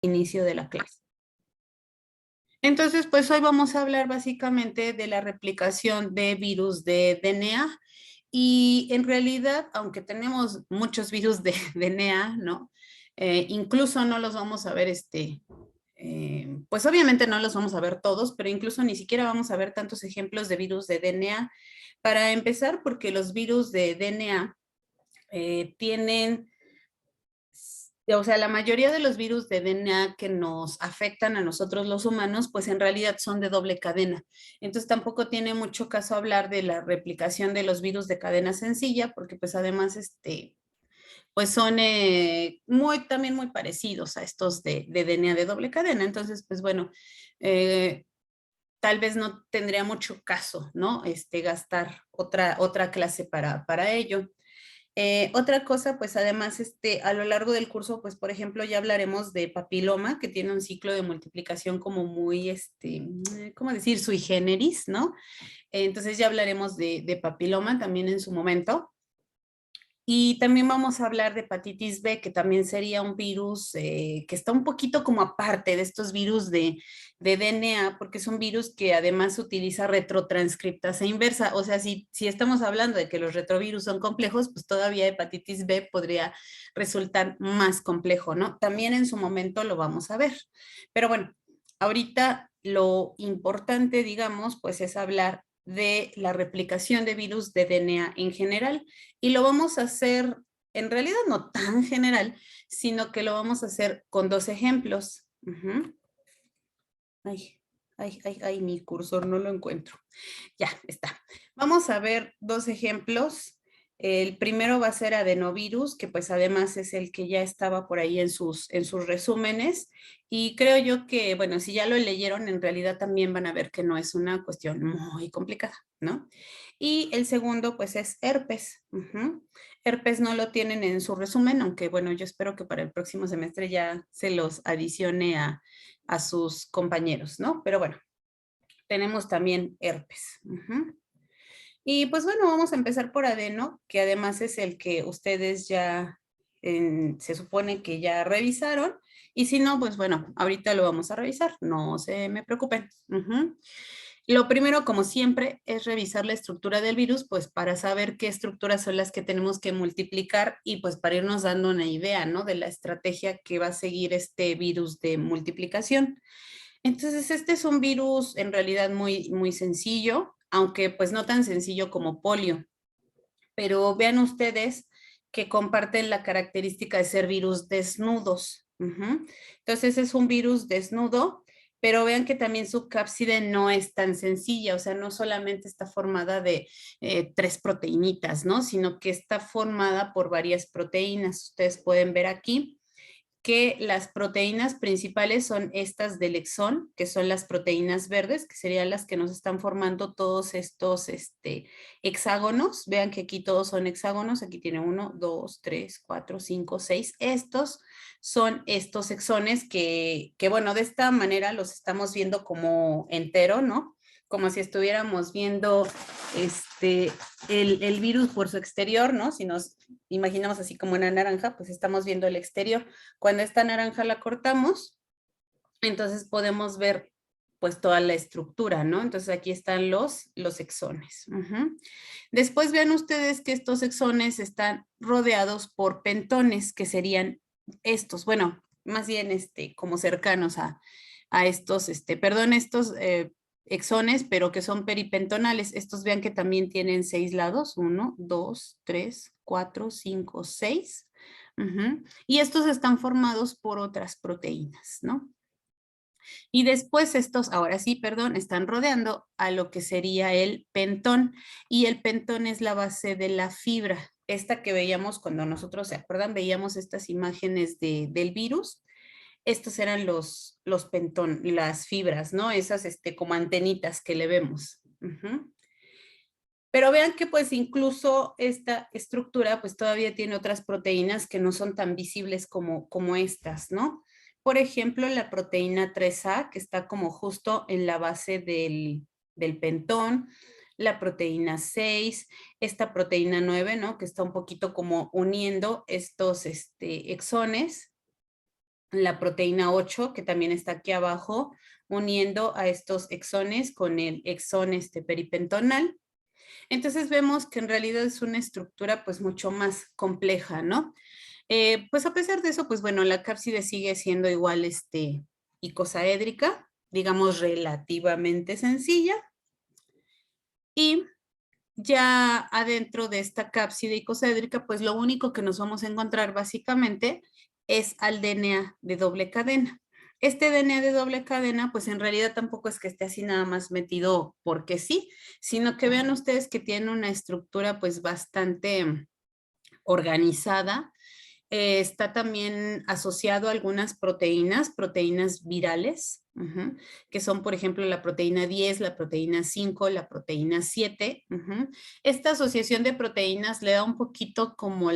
inicio de la clase. Entonces, pues hoy vamos a hablar básicamente de la replicación de virus de DNA y en realidad, aunque tenemos muchos virus de DNA, ¿no? Incluso no los vamos a ver, pues obviamente no los vamos a ver todos, pero incluso ni siquiera vamos a ver tantos ejemplos de virus de DNA. Para empezar, porque los virus de DNA tienen o sea, la mayoría de los virus de DNA que nos afectan a nosotros los humanos, pues en realidad son de doble cadena. Entonces tampoco tiene mucho caso hablar de la replicación de los virus de cadena sencilla, porque pues además, pues son también muy parecidos a estos de DNA de doble cadena. Entonces, pues bueno, eh, tal vez no tendría mucho caso, ¿no? Gastar otra clase para ello. Otra cosa, pues además, a lo largo del curso, pues por ejemplo, ya hablaremos de papiloma, que tiene un ciclo de multiplicación como muy, ¿cómo decir? Sui generis, ¿no? Entonces ya hablaremos de papiloma también en su momento. Y también vamos a hablar de hepatitis B, que también sería un virus que está un poquito como aparte de estos virus de DNA, porque es un virus que además utiliza retrotranscriptasa inversa. O sea, si estamos hablando de que los retrovirus son complejos, pues todavía hepatitis B podría resultar más complejo, ¿no? También en su momento lo vamos a ver. Pero bueno, ahorita lo importante, digamos, pues es hablar de la replicación de virus de DNA en general. Y lo vamos a hacer, en realidad no tan general, sino que lo vamos a hacer con dos ejemplos. Ay, ay, mi cursor no lo encuentro. Ya, está. Vamos a ver dos ejemplos. El primero va a ser adenovirus, que pues además es el que ya estaba por ahí en sus resúmenes. Y creo yo que, bueno, si ya lo leyeron, en realidad también van a ver que no es una cuestión muy complicada, ¿no? Y el segundo, pues es herpes. Herpes no lo tienen en su resumen, aunque bueno, yo espero que para el próximo semestre ya se los adicione a sus compañeros, ¿no? Pero bueno, tenemos también herpes. Y pues bueno, vamos a empezar por adeno, que además es el que ustedes ya se supone que ya revisaron. Y si no, pues bueno, ahorita lo vamos a revisar, no se me preocupen. Lo primero, como siempre, es revisar la estructura del virus, pues para saber qué estructuras son las que tenemos que multiplicar y pues para irnos dando una idea, ¿no? De la estrategia que va a seguir este virus de multiplicación. Entonces, este es un virus en realidad muy, muy sencillo, aunque pues no tan sencillo como polio. Pero vean ustedes que comparten la característica de ser virus desnudos. Entonces, es un virus desnudo, pero vean que también su cápside no es tan sencilla, o sea, no solamente está formada de 3 proteínitas, ¿no? Sino que está formada por varias proteínas. Ustedes pueden ver aquí que las proteínas principales son estas del exón, que son las proteínas verdes, que serían las que nos están formando todos estos hexágonos. Vean que aquí todos son hexágonos, aquí tiene 1, 2, 3, 4, 5, 6. Estos son estos exones que, bueno, de esta manera los estamos viendo como entero, ¿no? Como si estuviéramos viendo el virus por su exterior, ¿no? Si nos imaginamos así como una naranja, pues estamos viendo el exterior. Cuando esta naranja la cortamos, entonces podemos ver pues toda la estructura, ¿no? Entonces aquí están los exones. Después vean ustedes que estos exones están rodeados por pentones, que serían estos, bueno, más bien como cercanos a estos, perdón, estos exones, pero que son peripentonales. Estos vean que también tienen 6 lados, 1, 2, 3, 4, 5, 6. Y estos están formados por otras proteínas, ¿no? Y después estos, ahora sí, perdón, están rodeando a lo que sería el pentón. Y el pentón es la base de la fibra. Esta que veíamos cuando nosotros, ¿se acuerdan? Veíamos estas imágenes del virus. Estos eran los pentón, las fibras, ¿no? Esas como antenitas que le vemos. Pero vean que pues incluso esta estructura pues todavía tiene otras proteínas que no son tan visibles como estas, ¿no? Por ejemplo, la proteína 3A, que está como justo en la base del pentón, la proteína 6, esta proteína 9, ¿no? Que está un poquito como uniendo estos exones. la proteína 8, que también está aquí abajo, uniendo a estos exones con el exón peripentonal. Entonces vemos que en realidad es una estructura pues mucho más compleja, ¿no? Pues a pesar de eso, pues bueno, la cápside sigue siendo igual icosaédrica, digamos relativamente sencilla. Y ya adentro de esta cápside icosaédrica, pues lo único que nos vamos a encontrar básicamente es al DNA de doble cadena. Este DNA de doble cadena, pues en realidad tampoco es que esté así nada más metido porque sí, sino que vean ustedes que tiene una estructura pues bastante organizada. Está también asociado a algunas proteínas virales, que son, por ejemplo, la proteína 10, la proteína 5, la proteína 7. Esta asociación de proteínas le da un poquito como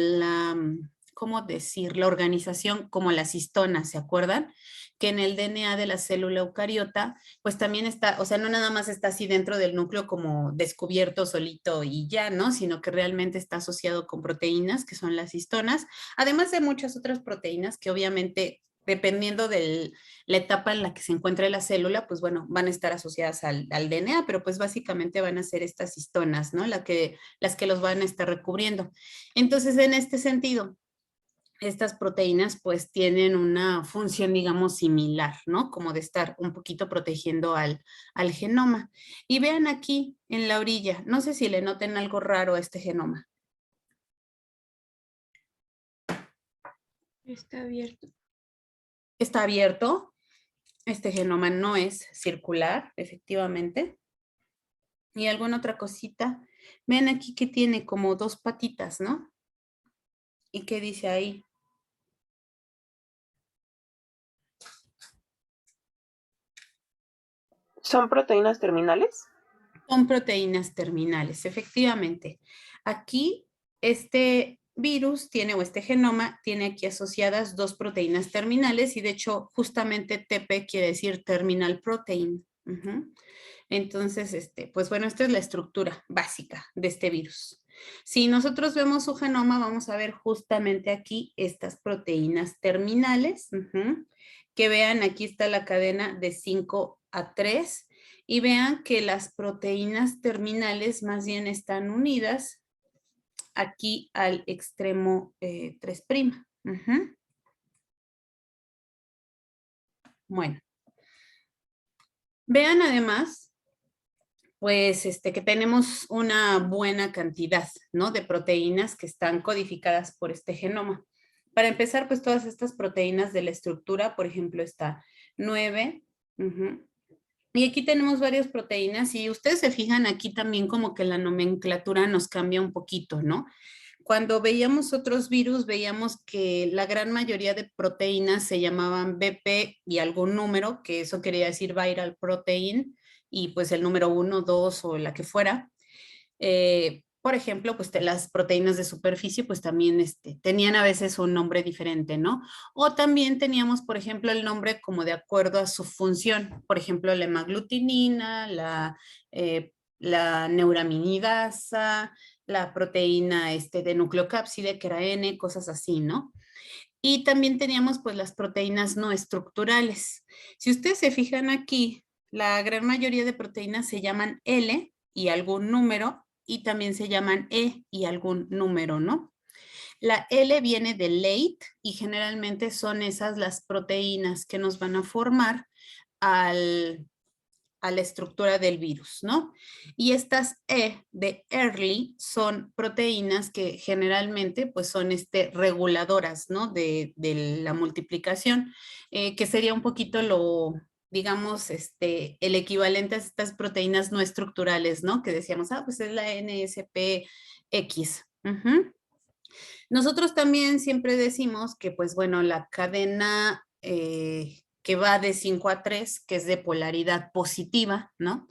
¿cómo decir? La organización como las histonas, ¿se acuerdan? Que en el DNA de la célula eucariota, pues también está, o sea, no nada más está así dentro del núcleo como descubierto solito y ya, ¿no? Sino que realmente está asociado con proteínas, que son las histonas, además de muchas otras proteínas que obviamente, dependiendo de la etapa en la que se encuentre la célula, pues bueno, van a estar asociadas al DNA, pero pues básicamente van a ser estas histonas, ¿no? Las que los van a estar recubriendo. Entonces, en este sentido, estas proteínas pues tienen una función, digamos, similar, ¿no? Como de estar un poquito protegiendo al genoma. Y vean aquí en la orilla, no sé si le noten algo raro a este genoma. Está abierto. Está abierto. Este genoma no es circular, efectivamente. Y alguna otra cosita. Ven aquí que tiene como dos patitas, ¿no? ¿Y qué dice ahí? ¿Son proteínas terminales? Son proteínas terminales, efectivamente. Aquí este virus tiene, o este genoma, tiene aquí asociadas dos proteínas terminales y de hecho justamente TP quiere decir terminal protein. Entonces, pues bueno, esta es la estructura básica de este virus. Si nosotros vemos su genoma, vamos a ver justamente aquí estas proteínas terminales, que vean, aquí está la cadena de 5 a 3 y vean que las proteínas terminales más bien están unidas aquí al extremo 3'. Bueno, vean además, pues que tenemos una buena cantidad, ¿no? De proteínas que están codificadas por este genoma. Para empezar, pues todas estas proteínas de la estructura, por ejemplo, está 9. Y aquí tenemos varias proteínas y ustedes se fijan aquí también como que la nomenclatura nos cambia un poquito, ¿no? Cuando veíamos otros virus, veíamos que la gran mayoría de proteínas se llamaban BP y algún número, que eso quería decir viral protein, y pues el número 1, 2 o la que fuera. Por ejemplo, pues las proteínas de superficie, pues también tenían a veces un nombre diferente, ¿no? O también teníamos, por ejemplo, el nombre como de acuerdo a su función. Por ejemplo, la hemaglutinina, la neuraminidasa, la proteína de nucleocápside, que era N, cosas así, ¿no? Y también teníamos pues las proteínas no estructurales. Si ustedes se fijan aquí, la gran mayoría de proteínas se llaman L y algún número, y también se llaman E y algún número, ¿no? La L viene de late y generalmente son esas las proteínas que nos van a formar al a la estructura del virus, ¿no? Y estas E de early son proteínas que generalmente pues son reguladoras, ¿no? De la multiplicación, que sería un poquito digamos, el equivalente a estas proteínas no estructurales, ¿no? Que decíamos, pues es la NSPX. Nosotros también siempre decimos que, pues bueno, la cadena que va de 5 a 3, que es de polaridad positiva, ¿no?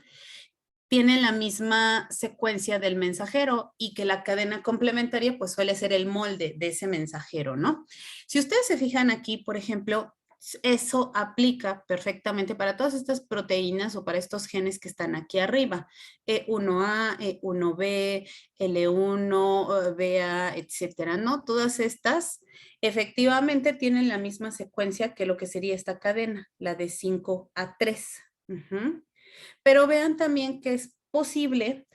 Tiene la misma secuencia del mensajero y que la cadena complementaria pues suele ser el molde de ese mensajero, ¿no? Si ustedes se fijan aquí, por ejemplo, Eso aplica perfectamente para todas estas proteínas o para estos genes que están aquí arriba. E1A, E1B, L1, BA, etcétera, ¿no? Todas estas efectivamente tienen la misma secuencia que lo que sería esta cadena, la de 5 a 3. Pero vean también que es posible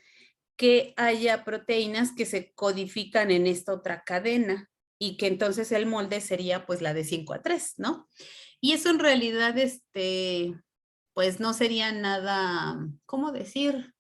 que haya proteínas que se codifican en esta otra cadena y que entonces el molde sería pues la de 5 a 3, ¿no? Y eso en realidad, pues no sería nada, ¿cómo decir?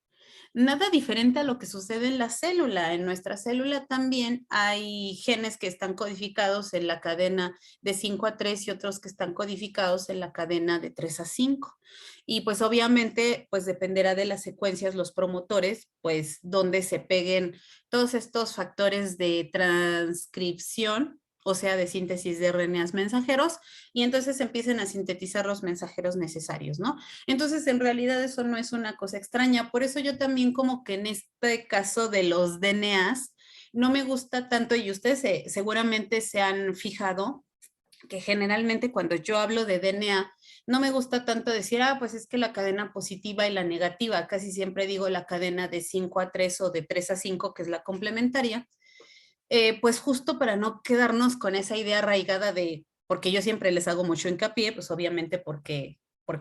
Nada diferente a lo que sucede en la célula. En nuestra célula también hay genes que están codificados en la cadena de 5 a 3 y otros que están codificados en la cadena de 3 a 5. Y pues obviamente, pues dependerá de las secuencias, los promotores, pues donde se peguen todos estos factores de transcripción, o sea, de síntesis de RNAs mensajeros, y entonces empiecen a sintetizar los mensajeros necesarios, ¿no? Entonces, en realidad eso no es una cosa extraña. Por eso yo también como que en este caso de los DNAs, no me gusta tanto, y ustedes seguramente se han fijado, que generalmente cuando yo hablo de DNA, no me gusta tanto decir, pues es que la cadena positiva y la negativa, casi siempre digo la cadena de 5 a 3 o de 3 a 5, que es la complementaria, pues justo para no quedarnos con esa idea arraigada de, porque yo siempre les hago mucho hincapié, pues obviamente porque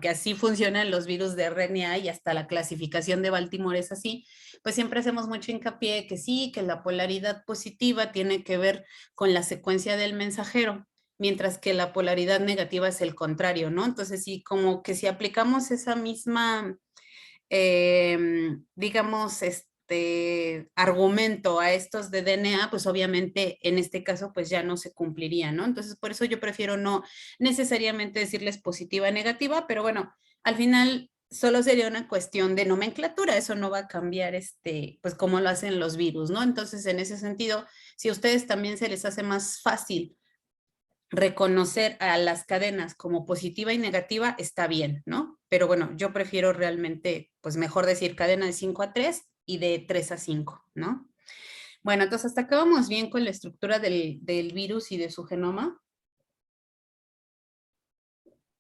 así funcionan los virus de RNA y hasta la clasificación de Baltimore es así, pues siempre hacemos mucho hincapié que sí, que la polaridad positiva tiene que ver con la secuencia del mensajero, mientras que la polaridad negativa es el contrario, ¿no? Entonces sí, como que si aplicamos esa misma, digamos, argumento a estos de DNA, pues obviamente en este caso pues ya no se cumpliría, ¿no? Entonces por eso yo prefiero no necesariamente decirles positiva o negativa, pero bueno, al final solo sería una cuestión de nomenclatura, eso no va a cambiar pues como lo hacen los virus, ¿no? Entonces en ese sentido, si a ustedes también se les hace más fácil reconocer a las cadenas como positiva y negativa, está bien, ¿no? Pero bueno, yo prefiero realmente, pues mejor decir cadena de 5 a 3 y de 3 a 5, ¿no? Bueno, entonces hasta acá vamos bien con la estructura del virus y de su genoma.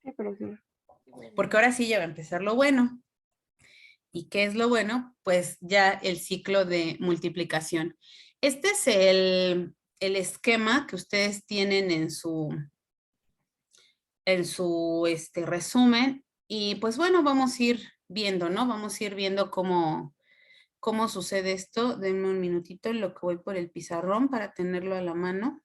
Sí, pero sí. Porque ahora sí ya va a empezar lo bueno. ¿Y qué es lo bueno? Pues ya el ciclo de multiplicación. Este es el esquema que ustedes tienen en su resumen. Y pues bueno, vamos a ir viendo, ¿no? Vamos a ir viendo cómo sucede esto. Denme un minutito en lo que voy por el pizarrón para tenerlo a la mano.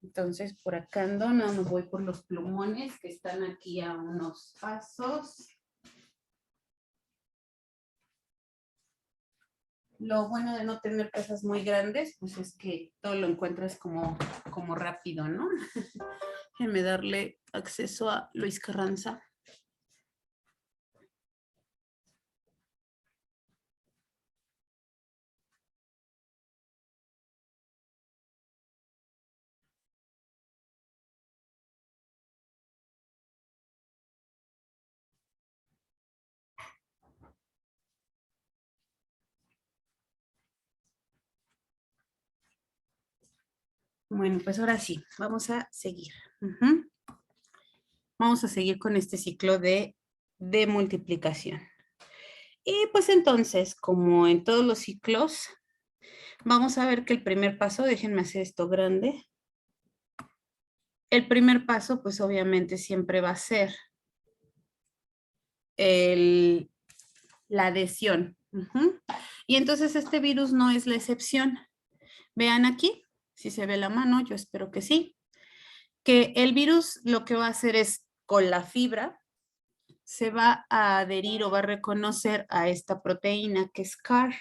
Entonces, por acá ando, no me voy por los plumones que están aquí a unos pasos. Lo bueno de no tener casas muy grandes, pues es que todo lo encuentras como rápido, ¿no? Déjenme darle acceso a Luis Carranza. Bueno, pues ahora sí, vamos a seguir. Vamos a seguir con este ciclo de multiplicación. Y pues entonces, como en todos los ciclos, vamos a ver que el primer paso, déjenme hacer esto grande. El primer paso, pues obviamente siempre va a ser la adhesión. Y entonces este virus no es la excepción. Vean aquí, si se ve la mano, yo espero que sí, que el virus lo que va a hacer es con la fibra, se va a adherir o va a reconocer a esta proteína que es CAR.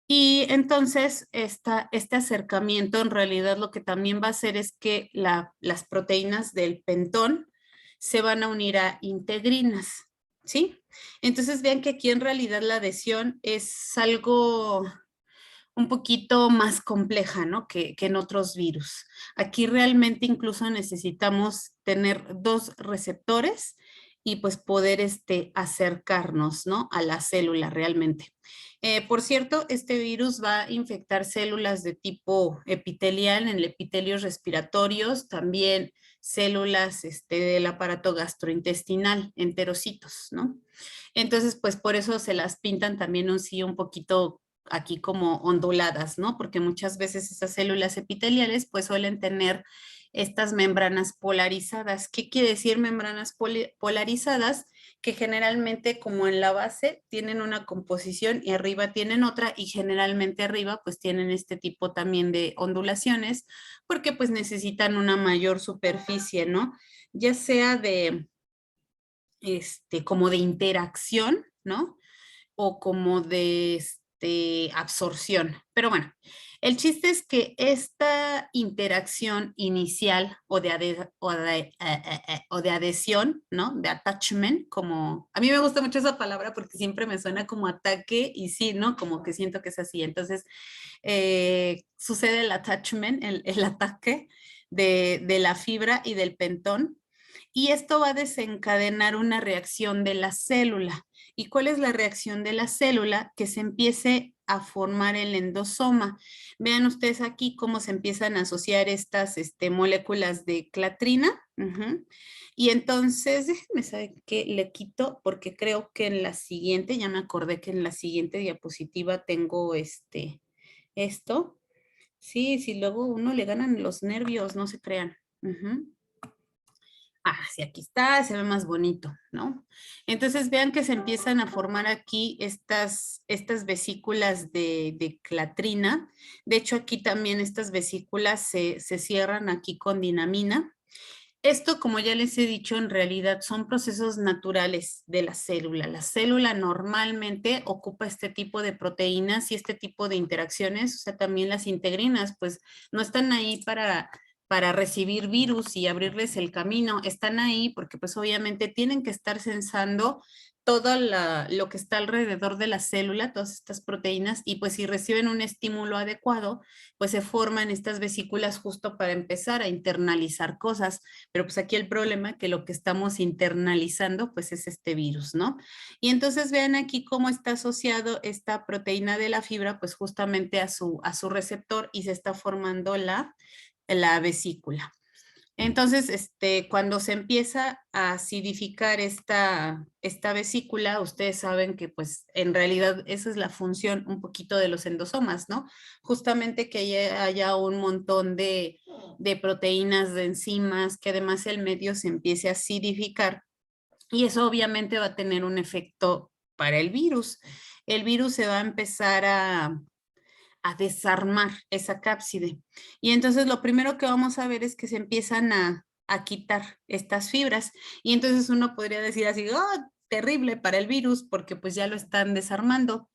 Y entonces este acercamiento en realidad lo que también va a hacer es que las proteínas del pentón se van a unir a integrinas, ¿sí? Entonces vean que aquí en realidad la adhesión es algo un poquito más compleja, ¿no? Que en otros virus. Aquí realmente incluso necesitamos tener dos receptores y pues poder acercarnos, ¿no? A la célula realmente. Por cierto, este virus va a infectar células de tipo epitelial en el epitelio respiratorios, también células del aparato gastrointestinal, enterocitos, ¿no? Entonces, pues por eso se las pintan también un poquito aquí como onduladas, ¿no? Porque muchas veces esas células epiteliales pues suelen tener estas membranas polarizadas. ¿Qué quiere decir membranas polarizadas? Que generalmente como en la base tienen una composición y arriba tienen otra y generalmente arriba pues tienen este tipo también de ondulaciones porque pues necesitan una mayor superficie, ¿no? Ya sea de como de interacción, ¿no? O como de absorción. Pero bueno, el chiste es que esta interacción inicial o de adhesión, ¿no? De attachment, como a mí me gusta mucho esa palabra porque siempre me suena como ataque y sí, ¿no? Como que siento que es así. Entonces, sucede el attachment, el ataque de la fibra y del pentón y esto va a desencadenar una reacción de la célula. ¿Y cuál es la reacción de la célula? Que se empiece a formar el endosoma. Vean ustedes aquí cómo se empiezan a asociar estas moléculas de clatrina. Y entonces, déjenme saber qué le quito, porque creo que en la siguiente, ya me acordé que en la siguiente diapositiva tengo esto. Sí, sí, luego uno le ganan los nervios, no se crean. Ah, sí, aquí está, se ve más bonito, ¿no? Entonces vean que se empiezan a formar aquí estas vesículas de clatrina. De hecho, aquí también estas vesículas se cierran aquí con dinamina. Esto, como ya les he dicho, en realidad son procesos naturales de la célula. La célula normalmente ocupa este tipo de proteínas y este tipo de interacciones, o sea, también las integrinas, pues no están ahí para recibir virus y abrirles el camino, están ahí porque pues obviamente tienen que estar sensando todo lo que está alrededor de la célula, todas estas proteínas, y pues si reciben un estímulo adecuado, pues se forman estas vesículas justo para empezar a internalizar cosas. Pero pues aquí el problema es que lo que estamos internalizando pues es este virus, ¿no? Y entonces vean aquí cómo está asociado esta proteína de la fibra pues justamente a su receptor y se está formando la vesícula. Entonces, cuando se empieza a acidificar esta vesícula, ustedes saben que pues en realidad esa es la función un poquito de los endosomas, ¿no? Justamente que haya un montón de proteínas, de enzimas, que además el medio se empiece a acidificar y eso obviamente va a tener un efecto para el virus. El virus se va a empezar a desarmar esa cápside. Y entonces lo primero que vamos a ver es que se empiezan a quitar estas fibras. Y entonces uno podría decir así, oh, terrible para el virus porque pues ya lo están desarmando.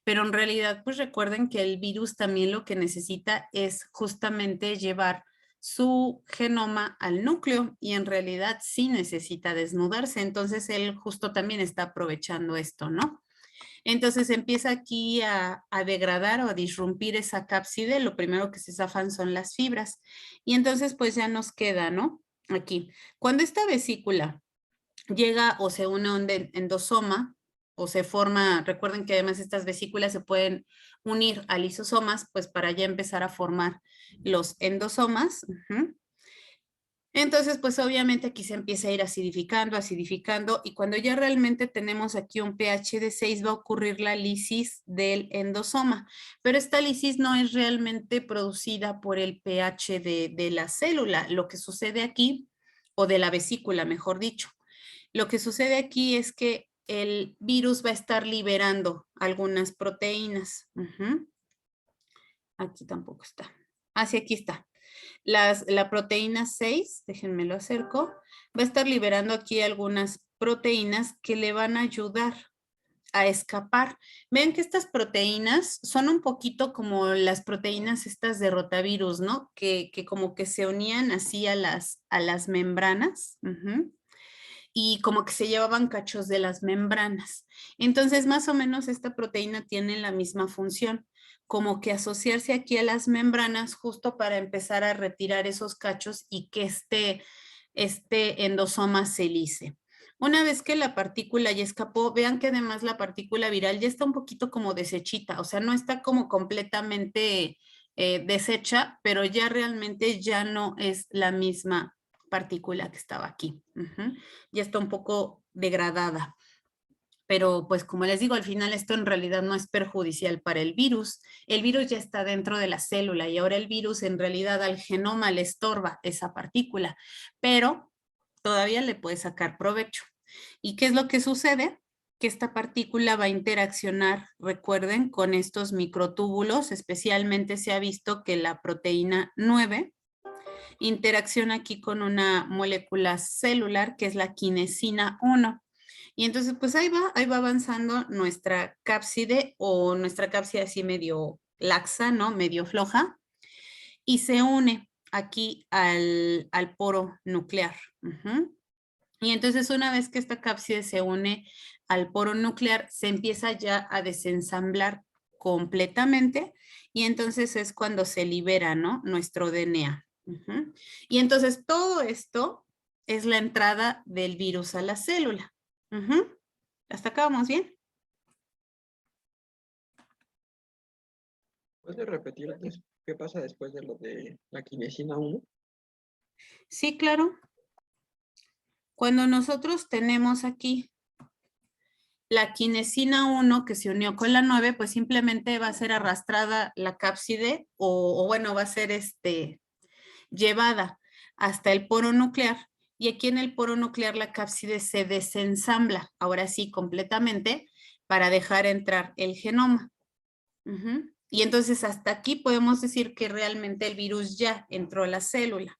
Pero en realidad pues recuerden que el virus también lo que necesita es justamente llevar su genoma al núcleo y en realidad sí necesita desnudarse. Entonces él justo también está aprovechando esto, ¿no? Entonces empieza aquí a degradar o a disrumpir esa cápside. Lo primero que se zafan son las fibras. Y entonces pues ya nos queda, ¿no? Aquí. Cuando esta vesícula llega o se une a un endosoma o se forma, recuerden que además estas vesículas se pueden unir a lisosomas, pues para ya empezar a formar los endosomas. Entonces, pues obviamente aquí se empieza a ir acidificando, acidificando, y cuando ya realmente tenemos aquí un pH de 6 va a ocurrir la lisis del endosoma, pero esta lisis no es realmente producida por el pH de la célula. Lo que sucede aquí, o de la vesícula, mejor dicho, lo que sucede aquí es que el virus va a estar liberando algunas proteínas. Aquí tampoco está. Ah, sí, aquí está. La proteína 6, déjenme lo acerco, va a estar liberando aquí algunas proteínas que le van a ayudar a escapar. Ven que estas proteínas son un poquito como las proteínas estas de rotavirus, ¿no? Que como que se unían así a las membranas. Y como que se llevaban cachos de las membranas. Entonces, más o menos esta proteína tiene la misma función, como que asociarse aquí a las membranas justo para empezar a retirar esos cachos y que este endosoma se lise. Una vez que la partícula ya escapó, vean que además la partícula viral ya está un poquito como deshechita, o sea, no está como completamente deshecha, pero ya realmente ya no es la misma partícula que estaba aquí. Ya está un poco degradada. Pero pues como les digo, al final esto en realidad no es perjudicial para el virus. El virus ya está dentro de la célula y ahora el virus en realidad al genoma le estorba esa partícula, pero todavía le puede sacar provecho. ¿Y qué es lo que sucede? Que esta partícula va a interaccionar, recuerden, con estos microtúbulos, especialmente se ha visto que la proteína 9 interacciona aquí con una molécula celular que es la quinesina 1. Y entonces, pues ahí va avanzando nuestra cápside o nuestra cápside así medio laxa, ¿no? Medio floja, y se une aquí al poro nuclear. Y entonces una vez que esta cápside se une al poro nuclear, se empieza ya a desensamblar completamente y entonces es cuando se libera, ¿no? Nuestro DNA. Y entonces todo esto es la entrada del virus a la célula. ¿Hasta acá vamos bien? ¿Puedes repetir qué pasa después de lo de la quinesina 1? Sí, claro. Cuando nosotros tenemos aquí la quinesina 1 que se unió con la 9, pues simplemente va a ser arrastrada la cápside o bueno, va a ser llevada hasta el poro nuclear. Y aquí en el poro nuclear la cápside se desensambla, ahora sí, completamente, para dejar entrar el genoma. Y entonces hasta aquí podemos decir que realmente el virus ya entró a la célula.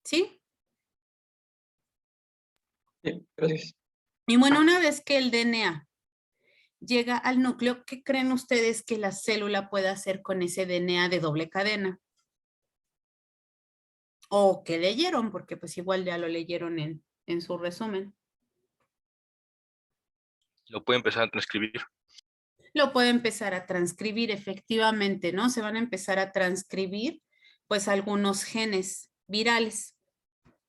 ¿Sí? Bien, gracias. Y bueno, una vez que el DNA llega al núcleo, ¿qué creen ustedes que la célula puede hacer con ese DNA de doble cadena? O que leyeron, porque pues igual ya lo leyeron en su resumen. Lo puede empezar a transcribir. Lo puede empezar a transcribir efectivamente, ¿no? Se van a empezar a transcribir pues algunos genes virales.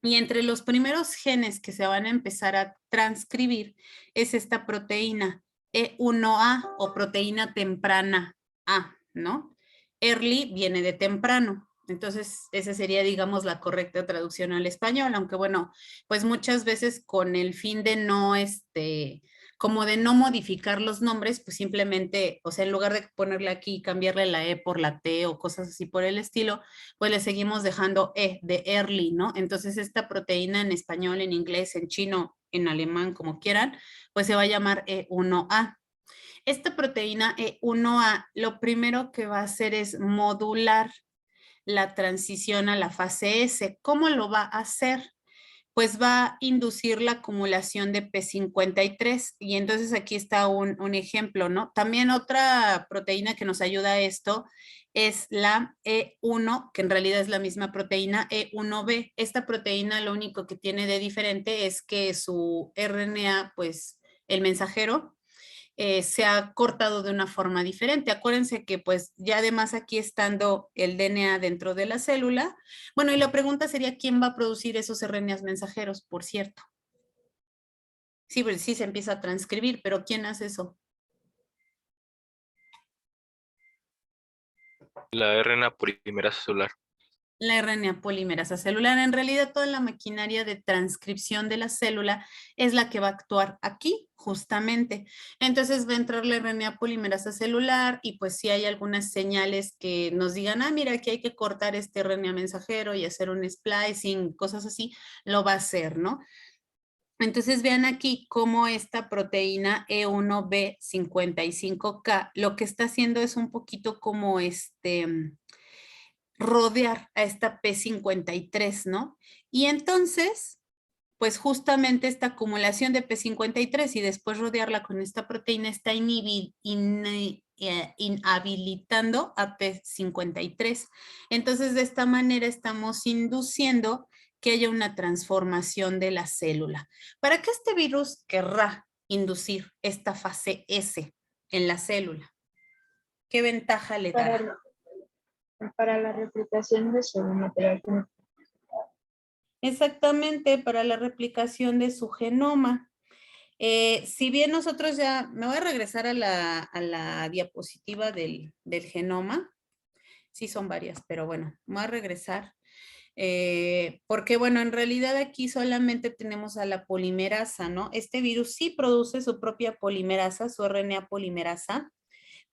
Y entre los primeros genes que se van a empezar a transcribir es esta proteína E1A o proteína temprana A, ¿no? Early viene de temprano. Entonces, esa sería, digamos, la correcta traducción al español, aunque bueno, pues muchas veces con el fin de no, como de no modificar los nombres, pues simplemente, o sea, en lugar de ponerle aquí, cambiarle la E por la T o cosas así por el estilo, pues le seguimos dejando E de early, ¿no? Entonces esta proteína en español, en inglés, en chino, en alemán, como quieran, pues se va a llamar E1A. Esta proteína E1A lo primero que va a hacer es modular la transición a la fase S. ¿Cómo lo va a hacer? Pues va a inducir la acumulación de P53 y entonces aquí está un ejemplo, ¿no? También otra proteína que nos ayuda a esto es la E1, que en realidad es la misma proteína E1B. Esta proteína lo único que tiene de diferente es que su RNA, pues el mensajero, se ha cortado de una forma diferente. Acuérdense que pues ya además aquí estando el DNA dentro de la célula, bueno, y la pregunta sería, ¿quién va a producir esos RNAs mensajeros, por cierto? Sí, pues sí se empieza a transcribir, pero ¿quién hace eso? La RNA polimerasa celular. La RNA polimerasa celular. En realidad, toda la maquinaria de transcripción de la célula es la que va a actuar aquí, justamente. Entonces va a entrar la RNA polimerasa celular y pues si hay algunas señales que nos digan, ah, mira, aquí hay que cortar este RNA mensajero y hacer un splicing, cosas así, lo va a hacer, ¿no? Entonces vean aquí cómo esta proteína E1B55K lo que está haciendo es un poquito como rodear a esta P53, ¿no? Y entonces, pues justamente esta acumulación de P53 y después rodearla con esta proteína está inhabilitando a P53. Entonces, de esta manera estamos induciendo que haya una transformación de la célula. ¿Para qué este virus querrá inducir esta fase S en la célula? ¿Qué ventaja le dará? Para la replicación de su material genético. Exactamente, para la replicación de su genoma. Si bien nosotros ya, me voy a regresar a la diapositiva del genoma. Sí, son varias, pero bueno, voy a regresar. Porque bueno, en realidad aquí solamente tenemos a la polimerasa, ¿no? Este virus sí produce su propia polimerasa, su RNA polimerasa,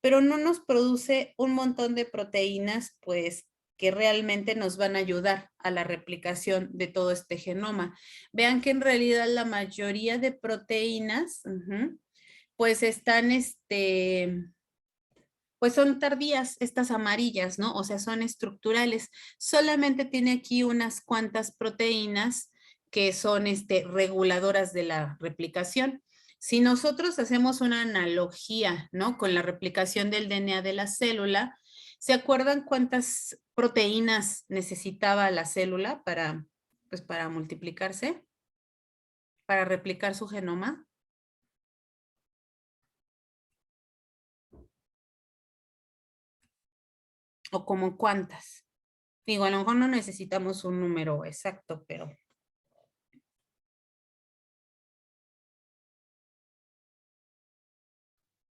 pero no nos produce un montón de proteínas, pues, que realmente nos van a ayudar a la replicación de todo este genoma. Vean que en realidad la mayoría de proteínas, pues están, pues son tardías, estas amarillas, ¿no? O sea, son estructurales. Solamente tiene aquí unas cuantas proteínas que son reguladoras de la replicación. Si nosotros hacemos una analogía, ¿no? Con la replicación del DNA de la célula, ¿se acuerdan cuántas proteínas necesitaba la célula para, pues, para multiplicarse? Para replicar su genoma. ¿O como cuántas? Digo, a lo mejor no necesitamos un número exacto, pero...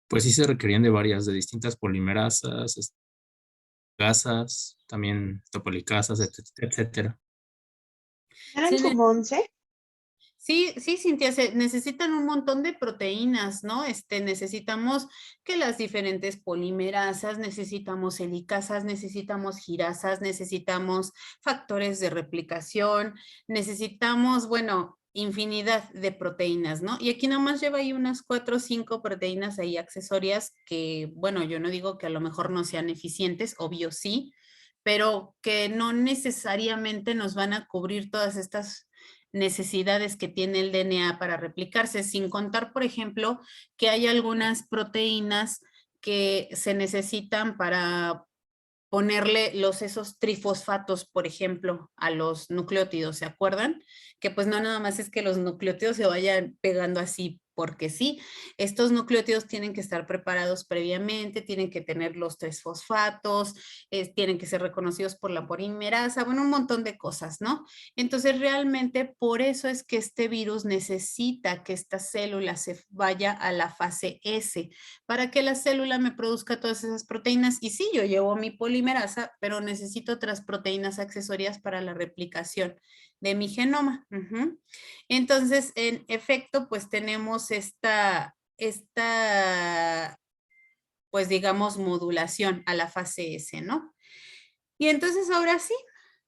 Pues sí se requerían de varias, de distintas polimerasas, gasas, también topolicasas, etcétera. ¿Eran Sí, como 11? sí, sí, Cintia, se necesitan un montón de proteínas, ¿no? Necesitamos que las diferentes polimerasas, necesitamos helicasas, necesitamos girasas, necesitamos factores de replicación, necesitamos, bueno, infinidad de proteínas, ¿no? Y aquí nomás lleva ahí unas 4 o 5 proteínas ahí accesorias que, bueno, yo no digo que a lo mejor no sean eficientes, obvio sí, pero que no necesariamente nos van a cubrir todas estas necesidades que tiene el DNA para replicarse, sin contar, por ejemplo, que hay algunas proteínas que se necesitan para ponerle esos trifosfatos, por ejemplo, a los nucleótidos, ¿se acuerdan? Que pues no nada más es que los nucleótidos se vayan pegando así porque sí, estos nucleótidos tienen que estar preparados previamente, tienen que tener los 3 fosfatos, tienen que ser reconocidos por la polimerasa, bueno, un montón de cosas, ¿no? Entonces, realmente por eso es que este virus necesita que esta célula se vaya a la fase S, para que la célula me produzca todas esas proteínas. Y sí, yo llevo mi polimerasa, pero necesito otras proteínas accesorias para la replicación de mi genoma. Entonces, en efecto, pues tenemos esta, pues digamos, modulación a la fase S, ¿no? Y entonces ahora sí,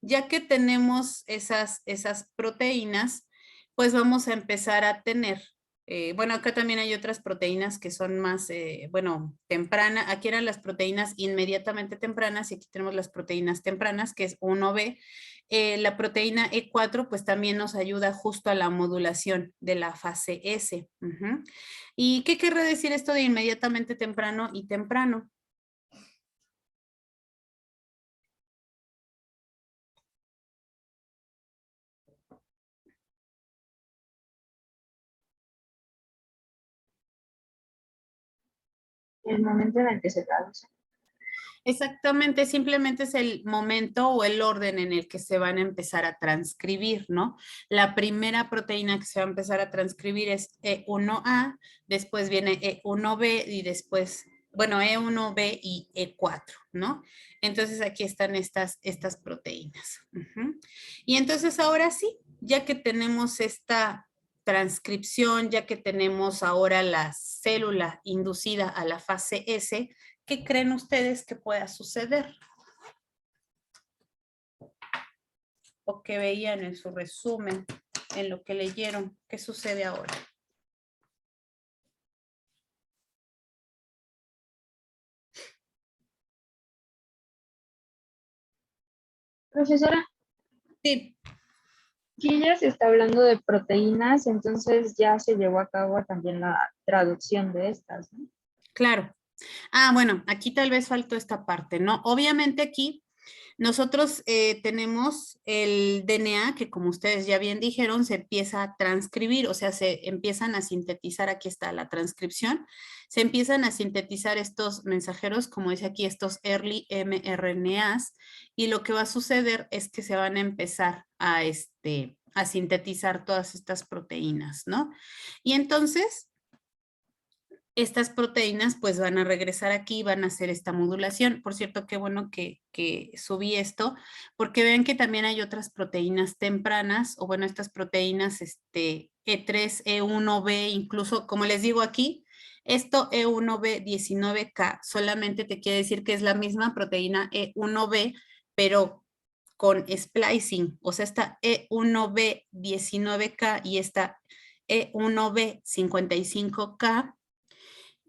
ya que tenemos esas proteínas, pues vamos a empezar a tener, bueno, acá también hay otras proteínas que son más, bueno, temprana, aquí eran las proteínas inmediatamente tempranas y aquí tenemos las proteínas tempranas, que es 1B. La proteína E4 pues también nos ayuda justo a la modulación de la fase S. ¿Y qué quiere decir esto de inmediatamente temprano y temprano? El momento en el que se traduce. Exactamente, simplemente es el momento o el orden en el que se van a empezar a transcribir, ¿no? La primera proteína que se va a empezar a transcribir es E1A, después viene E1B y después, bueno, E1B y E4, ¿no? Entonces aquí están estas proteínas. Y entonces ahora sí, ya que tenemos esta transcripción, ya que tenemos ahora la célula inducida a la fase S, ¿qué creen ustedes que pueda suceder? O que veían en su resumen, en lo que leyeron. ¿Qué sucede ahora? Profesora, Sí, aquí ya se está hablando de proteínas, entonces ya se llevó a cabo también la traducción de estas, ¿no? claro. Ah, bueno, aquí tal vez faltó esta parte, ¿no? Obviamente aquí nosotros tenemos el DNA que, como ustedes ya bien dijeron, se empieza a transcribir, o sea, se empiezan a sintetizar, aquí está la transcripción, se empiezan a sintetizar estos mensajeros, como dice aquí, estos early mRNAs, y lo que va a suceder es que se van a empezar a a sintetizar todas estas proteínas, ¿no? Y entonces, estas proteínas pues van a regresar aquí, van a hacer esta modulación. Por cierto, qué bueno que subí esto, porque ven que también hay otras proteínas tempranas, o bueno, estas proteínas E3, E1B, incluso, como les digo aquí, esto E1B 19K solamente te quiere decir que es la misma proteína E1B, pero con splicing, o sea, esta E1B 19K y esta E1B 55K,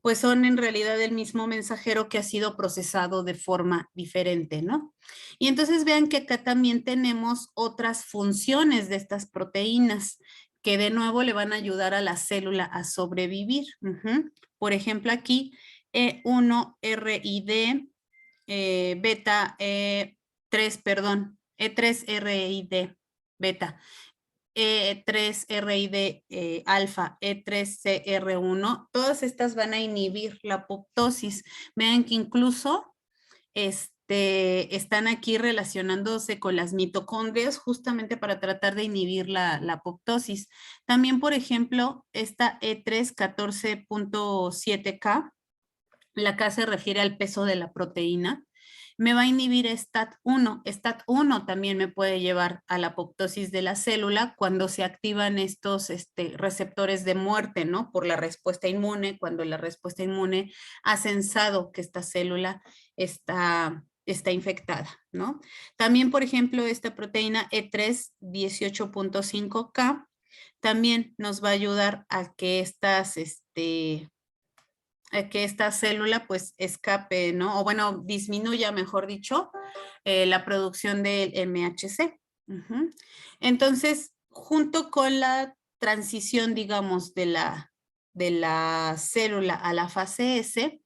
pues son en realidad el mismo mensajero que ha sido procesado de forma diferente, ¿no? Y entonces vean que acá también tenemos otras funciones de estas proteínas que de nuevo le van a ayudar a la célula a sobrevivir. Por ejemplo, aquí E1RID, beta, E3, perdón, E3RID, beta. E3RID alfa, E3CR1, todas estas van a inhibir la apoptosis. Vean que incluso están aquí relacionándose con las mitocondrias justamente para tratar de inhibir la apoptosis. También, por ejemplo, esta E3 14.7K, la K se refiere al peso de la proteína, me va a inhibir STAT1. STAT1 también me puede llevar a la apoptosis de la célula cuando se activan estos receptores de muerte, ¿no? Por la respuesta inmune, cuando la respuesta inmune ha sensado que esta célula está infectada, ¿no? También, por ejemplo, esta proteína E3 18.5K también nos va a ayudar a que que esta célula pues escape, ¿no? O bueno, disminuya, mejor dicho, la producción del MHC. Entonces, junto con la transición, digamos, de la célula a la fase S,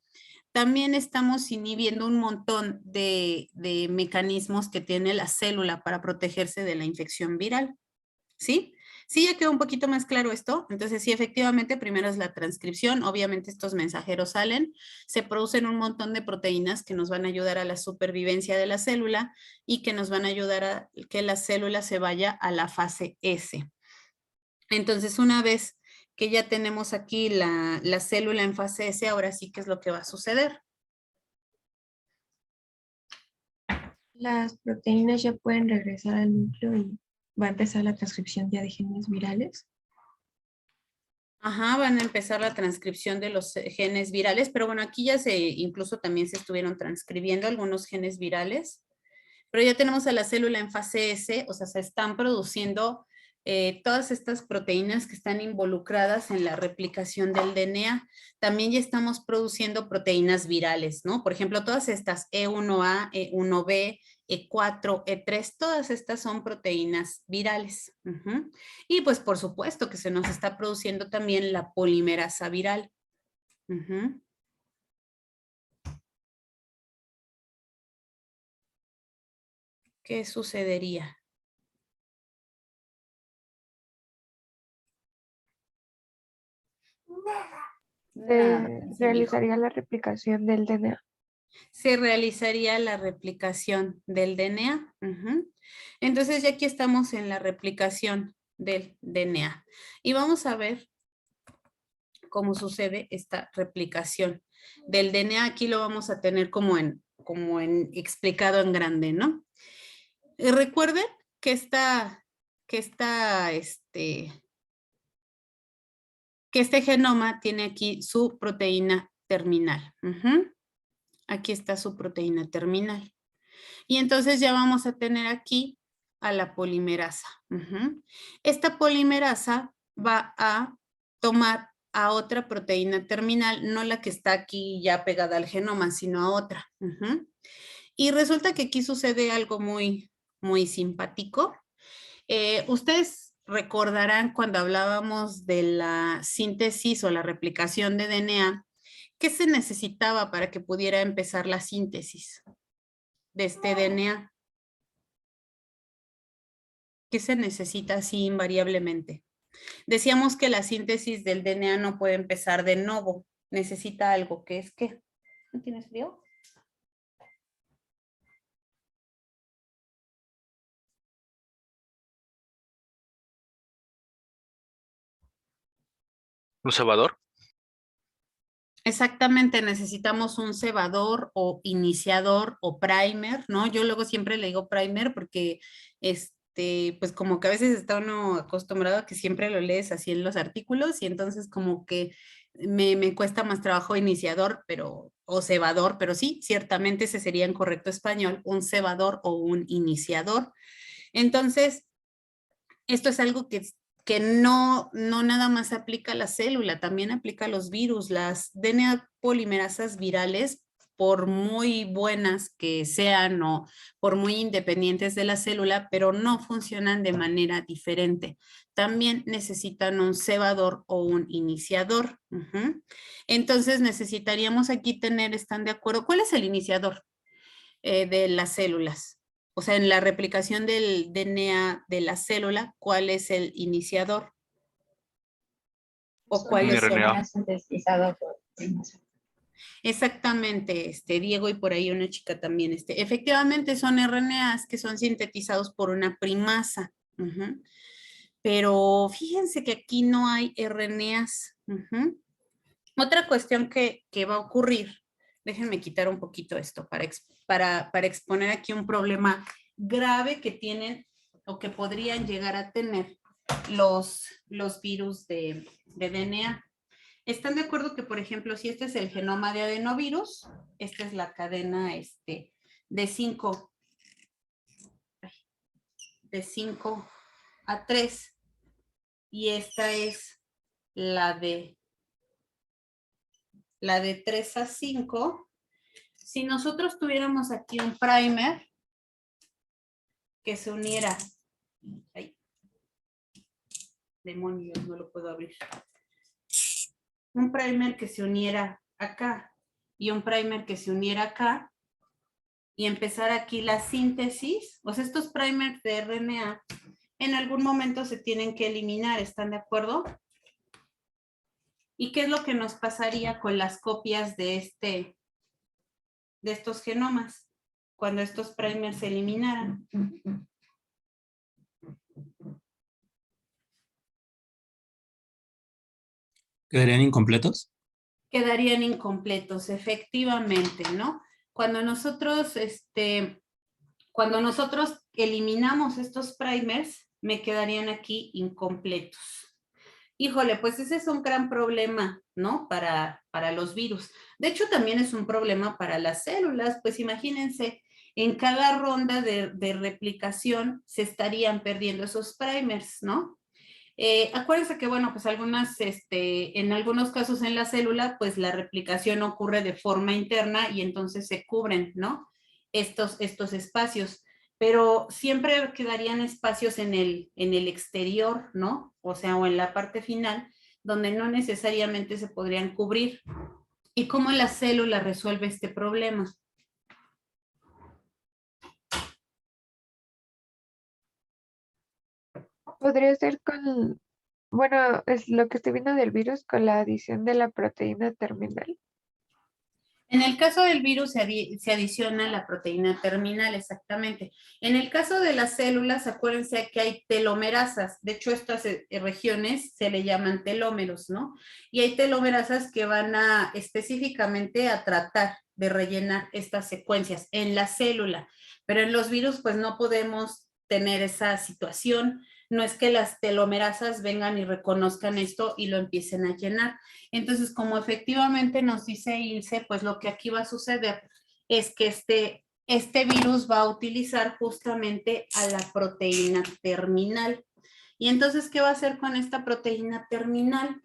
también estamos inhibiendo un montón de mecanismos que tiene la célula para protegerse de la infección viral. ¿Sí? Sí, ya quedó un poquito más claro esto. Entonces, sí, efectivamente, primero es la transcripción. Obviamente estos mensajeros salen, se producen un montón de proteínas que nos van a ayudar a la supervivencia de la célula y que nos van a ayudar a que la célula se vaya a la fase S. Entonces, una vez que ya tenemos aquí la célula en fase S, ahora sí, ¿qué es lo que va a suceder? Las proteínas ya pueden regresar al núcleo y va a empezar la transcripción ya de genes virales. Ajá, van a empezar la transcripción de los genes virales, pero bueno, aquí ya incluso también se estuvieron transcribiendo algunos genes virales, pero ya tenemos a la célula en fase S, o sea, se están produciendo todas estas proteínas que están involucradas en la replicación del DNA. También ya estamos produciendo proteínas virales, ¿no? Por ejemplo, todas estas E1A, E1B, E4, E3, todas estas son proteínas virales. Y pues por supuesto que se nos está produciendo también la polimerasa viral. ¿Qué sucedería? Nada, Se realizaría la replicación del DNA. Se realizaría la replicación del DNA. Entonces ya aquí estamos en la replicación del DNA. Y vamos a ver cómo sucede esta replicación del DNA. Aquí lo vamos a tener como en explicado en grande, ¿no? Y recuerden que este genoma tiene aquí su proteína terminal. Aquí está su proteína terminal. Y entonces ya vamos a tener aquí a la polimerasa. Esta polimerasa va a tomar a otra proteína terminal, no la que está aquí ya pegada al genoma, sino a otra. Y resulta que aquí sucede algo muy, muy simpático. Ustedes recordarán cuando hablábamos de la síntesis o la replicación de DNA, ¿qué se necesitaba para que pudiera empezar la síntesis de este DNA? ¿Qué se necesita así invariablemente? Decíamos que la síntesis del DNA no puede empezar de novo, necesita algo que es ¿qué? ¿No tienes frío? ¿Un cebador? Exactamente, necesitamos un cebador o iniciador o primer, ¿no? Yo luego siempre le digo primer porque, pues como que a veces está uno acostumbrado a que siempre lo lees así en los artículos y entonces como que me cuesta más trabajo iniciador, o cebador, pero sí, ciertamente ese sería en correcto español, un cebador o un iniciador. Entonces, esto es algo que no nada más aplica a la célula, también aplica a los virus. Las DNA polimerasas virales, por muy buenas que sean o por muy independientes de la célula, pero no funcionan de manera diferente. También necesitan un cebador o un iniciador. Entonces necesitaríamos aquí tener, ¿están de acuerdo? ¿Cuál es el iniciador de las células? O sea, en la replicación del DNA de la célula, ¿cuál es el iniciador? ¿O cuáles son? RNA. Sintetizado por Exactamente, Diego y por ahí una chica también. Efectivamente son RNAs que son sintetizados por una primasa. Pero fíjense que aquí no hay RNAs. Otra cuestión que va a ocurrir, déjenme quitar un poquito esto para exponer aquí un problema grave que tienen o que podrían llegar a tener los virus de DNA. ¿Están de acuerdo que, por ejemplo, si este es el genoma de adenovirus, esta es la cadena de 5 a 3 y esta es la de 3 a 5? Si nosotros tuviéramos aquí un primer que se uniera, ay, demonios, no lo puedo abrir, un primer que se uniera acá y un primer que se uniera acá y empezar aquí la síntesis, o sea, estos primers de RNA en algún momento se tienen que eliminar, ¿están de acuerdo? ¿Y qué es lo que nos pasaría con las copias de estos genomas cuando estos primers se eliminaran? ¿Quedarían incompletos? Quedarían incompletos, efectivamente, ¿no? Cuando nosotros eliminamos estos primers, me quedarían aquí incompletos. Híjole, pues ese es un gran problema, ¿no? Para los virus. De hecho, también es un problema para las células, pues imagínense, en cada ronda de replicación se estarían perdiendo esos primers, ¿no? Acuérdense que, bueno, pues en algunos casos en la célula, pues la replicación ocurre de forma interna y entonces se cubren, ¿no? Estos espacios, pero siempre quedarían espacios en el exterior, ¿no? O sea, o en la parte final, donde no necesariamente se podrían cubrir. ¿Y cómo la célula resuelve este problema? Podría ser bueno, es lo que estoy viendo del virus con la adición de la proteína terminal. En el caso del virus se adiciona la proteína terminal, exactamente. En el caso de las células, acuérdense que hay telomerasas. De hecho, estas regiones se le llaman telómeros, ¿no? Y hay telomerasas que van específicamente a tratar de rellenar estas secuencias en la célula. Pero en los virus, pues no podemos tener esa situación. No es que las telomerasas vengan y reconozcan esto y lo empiecen a llenar. Entonces, como efectivamente nos dice Ilse, pues lo que aquí va a suceder es que este virus va a utilizar justamente a la proteína terminal. Y entonces, ¿qué va a hacer con esta proteína terminal?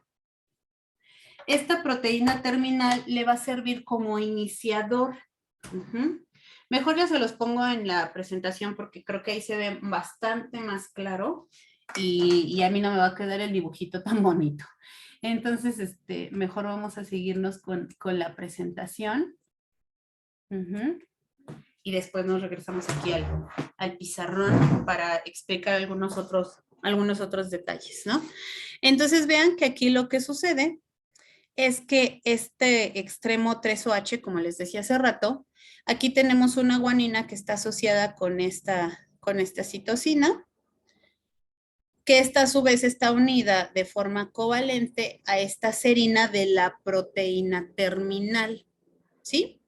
Esta proteína terminal le va a servir como iniciador. Mejor ya se los pongo en la presentación porque creo que ahí se ve bastante más claro y a mí no me va a quedar el dibujito tan bonito. Entonces, mejor vamos a seguirnos con la presentación. Y después nos regresamos aquí al pizarrón para explicar algunos otros detalles, ¿no? Entonces vean que aquí lo que sucede es que este extremo 3OH, como les decía hace rato, aquí tenemos una guanina que está asociada con esta citosina. que esta a su vez está unida de forma covalente a esta serina de la proteína terminal, ¿sí?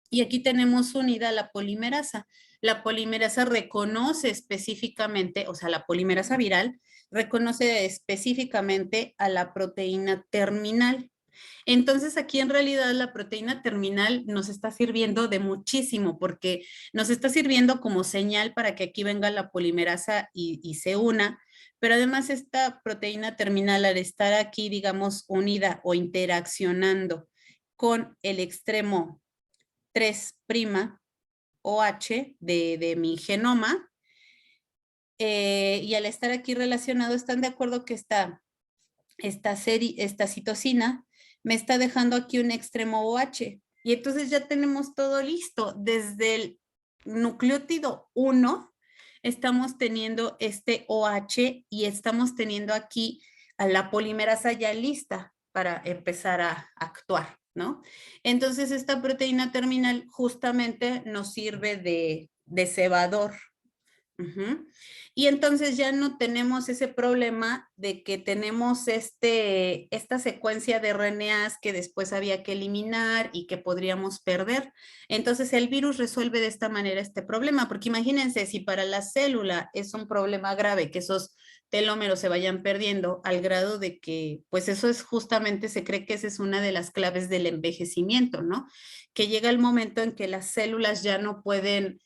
Y aquí tenemos unida la polimerasa. La polimerasa reconoce específicamente, o sea, la polimerasa viral reconoce específicamente a la proteína terminal. Entonces aquí en realidad la proteína terminal nos está sirviendo de muchísimo porque nos está sirviendo como señal para que aquí venga la polimerasa y se una, pero además esta proteína terminal al estar aquí, digamos, unida o interaccionando con el extremo 3' OH de mi genoma, y al estar aquí relacionado, ¿están de acuerdo que esta citosina me está dejando aquí un extremo OH? Y entonces ya tenemos todo listo. Desde el nucleótido 1 estamos teniendo este OH y estamos teniendo aquí a la polimerasa ya lista para empezar a actuar, ¿no? Entonces esta proteína terminal justamente nos sirve de cebador. Y entonces ya no tenemos ese problema de que tenemos esta secuencia de RNAs que después había que eliminar y que podríamos perder. Entonces el virus resuelve de esta manera este problema, porque imagínense si para la célula es un problema grave que esos telómeros se vayan perdiendo al grado de que, pues eso es justamente, se cree que esa es una de las claves del envejecimiento, ¿no? Que llega el momento en que las células ya no pueden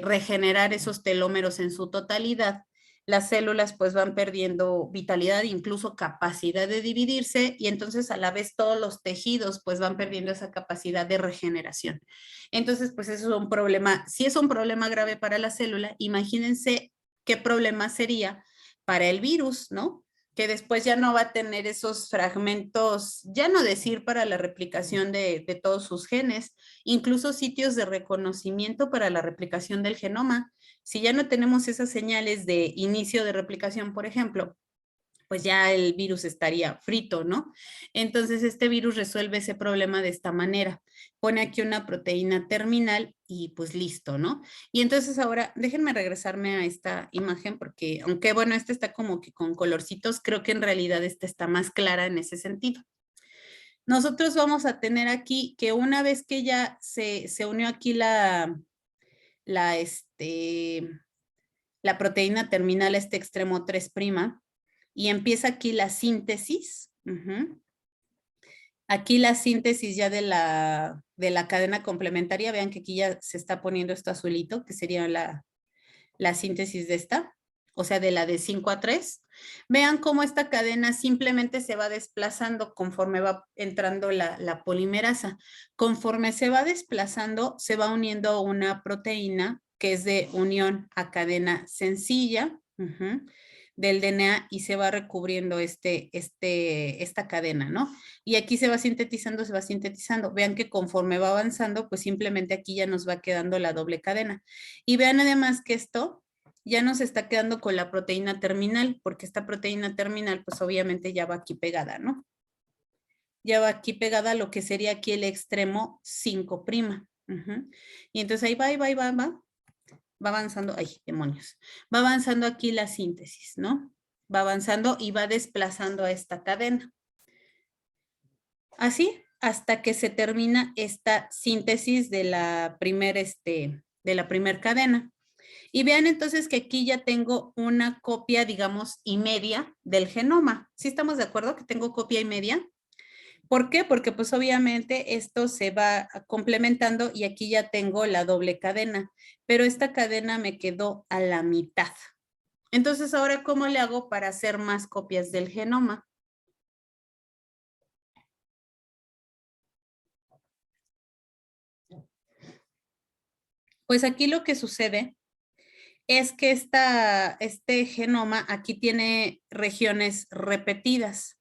regenerar esos telómeros en su totalidad, las células pues van perdiendo vitalidad, incluso capacidad de dividirse, y entonces a la vez todos los tejidos pues van perdiendo esa capacidad de regeneración. Entonces pues eso es un problema, si es un problema grave para la célula, imagínense qué problema sería para el virus, ¿no? Que después ya no va a tener esos fragmentos, ya no decir para la replicación de todos sus genes, incluso sitios de reconocimiento para la replicación del genoma. Si ya no tenemos esas señales de inicio de replicación, por ejemplo, pues ya el virus estaría frito, ¿no? Entonces este virus resuelve ese problema de esta manera. Pone aquí una proteína terminal y pues listo, ¿no? Y entonces ahora déjenme regresarme a esta imagen porque aunque bueno, esta está como que con colorcitos, creo que en realidad esta está más clara en ese sentido. Nosotros vamos a tener aquí que una vez que ya se unió aquí la proteína terminal a este extremo 3' y empieza aquí la síntesis. Aquí la síntesis ya de la cadena complementaria, vean que aquí ya se está poniendo esto azulito, que sería la síntesis de esta, o sea, de la de 5 a 3. Vean cómo esta cadena simplemente se va desplazando conforme va entrando la polimerasa. Conforme se va desplazando, se va uniendo una proteína que es de unión a cadena sencilla del DNA y se va recubriendo esta cadena, ¿no? Y aquí se va sintetizando, se va sintetizando. Vean que conforme va avanzando, pues simplemente aquí ya nos va quedando la doble cadena. Y vean además que esto ya nos está quedando con la proteína terminal, porque esta proteína terminal, pues obviamente ya va aquí pegada, ¿no? Ya va aquí pegada lo que sería aquí el extremo 5'. Y entonces ahí va avanzando, ay, demonios, va avanzando aquí la síntesis, ¿no? Va avanzando y va desplazando a esta cadena. Así, hasta que se termina esta síntesis de la primer cadena. Y vean entonces que aquí ya tengo una copia, digamos, y media del genoma. ¿Sí estamos de acuerdo que tengo copia y media? ¿Por qué? Porque pues obviamente esto se va complementando y aquí ya tengo la doble cadena, pero esta cadena me quedó a la mitad. Entonces ahora, ¿cómo le hago para hacer más copias del genoma? Pues aquí lo que sucede es que este genoma aquí tiene regiones repetidas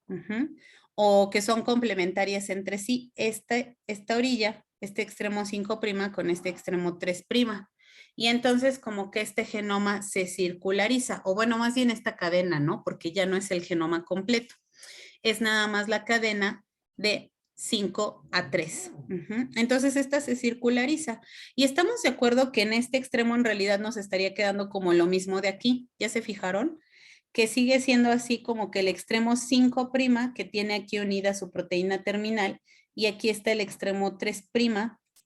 o que son complementarias entre sí. Esta orilla, este extremo 5' con este extremo 3'. Y entonces como que este genoma se circulariza, o bueno, más bien esta cadena, ¿no? Porque ya no es el genoma completo. Es nada más la cadena de 5 a 3. Entonces esta se circulariza. Y estamos de acuerdo que en este extremo en realidad nos estaría quedando como lo mismo de aquí. ¿Ya se fijaron? Que sigue siendo así como que el extremo 5' que tiene aquí unida su proteína terminal y aquí está el extremo 3'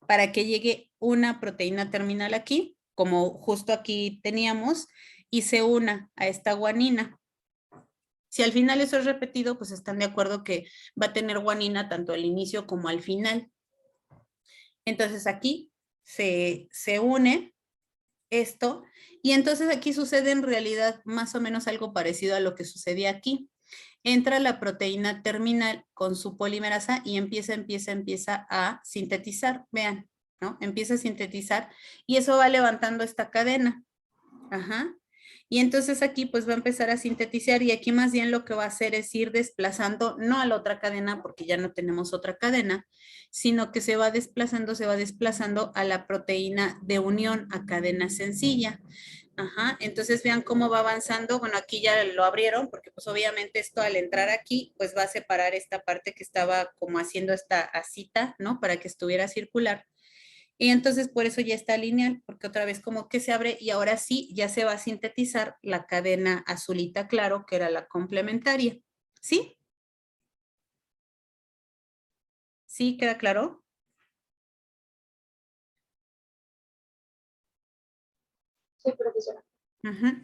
para que llegue una proteína terminal aquí, como justo aquí teníamos, y se una a esta guanina. Si al final eso es repetido, pues están de acuerdo que va a tener guanina tanto al inicio como al final. Entonces aquí se une esto y entonces aquí sucede en realidad más o menos algo parecido a lo que sucedía aquí. Entra la proteína terminal con su polimerasa y empieza a sintetizar, vean, ¿no? Empieza a sintetizar y eso va levantando esta cadena. Ajá. Y entonces aquí pues va a empezar a sintetizar y aquí más bien lo que va a hacer es ir desplazando, no a la otra cadena porque ya no tenemos otra cadena, sino que se va desplazando a la proteína de unión a cadena sencilla. Ajá, entonces vean cómo va avanzando. Bueno, aquí ya lo abrieron porque pues obviamente esto al entrar aquí pues va a separar esta parte que estaba como haciendo esta asita, ¿no? Para que estuviera circular. Y entonces por eso ya está lineal, porque otra vez como que se abre y ahora sí ya se va a sintetizar la cadena azulita claro, que era la complementaria. ¿Sí? ¿Sí queda claro? Sí, profesora.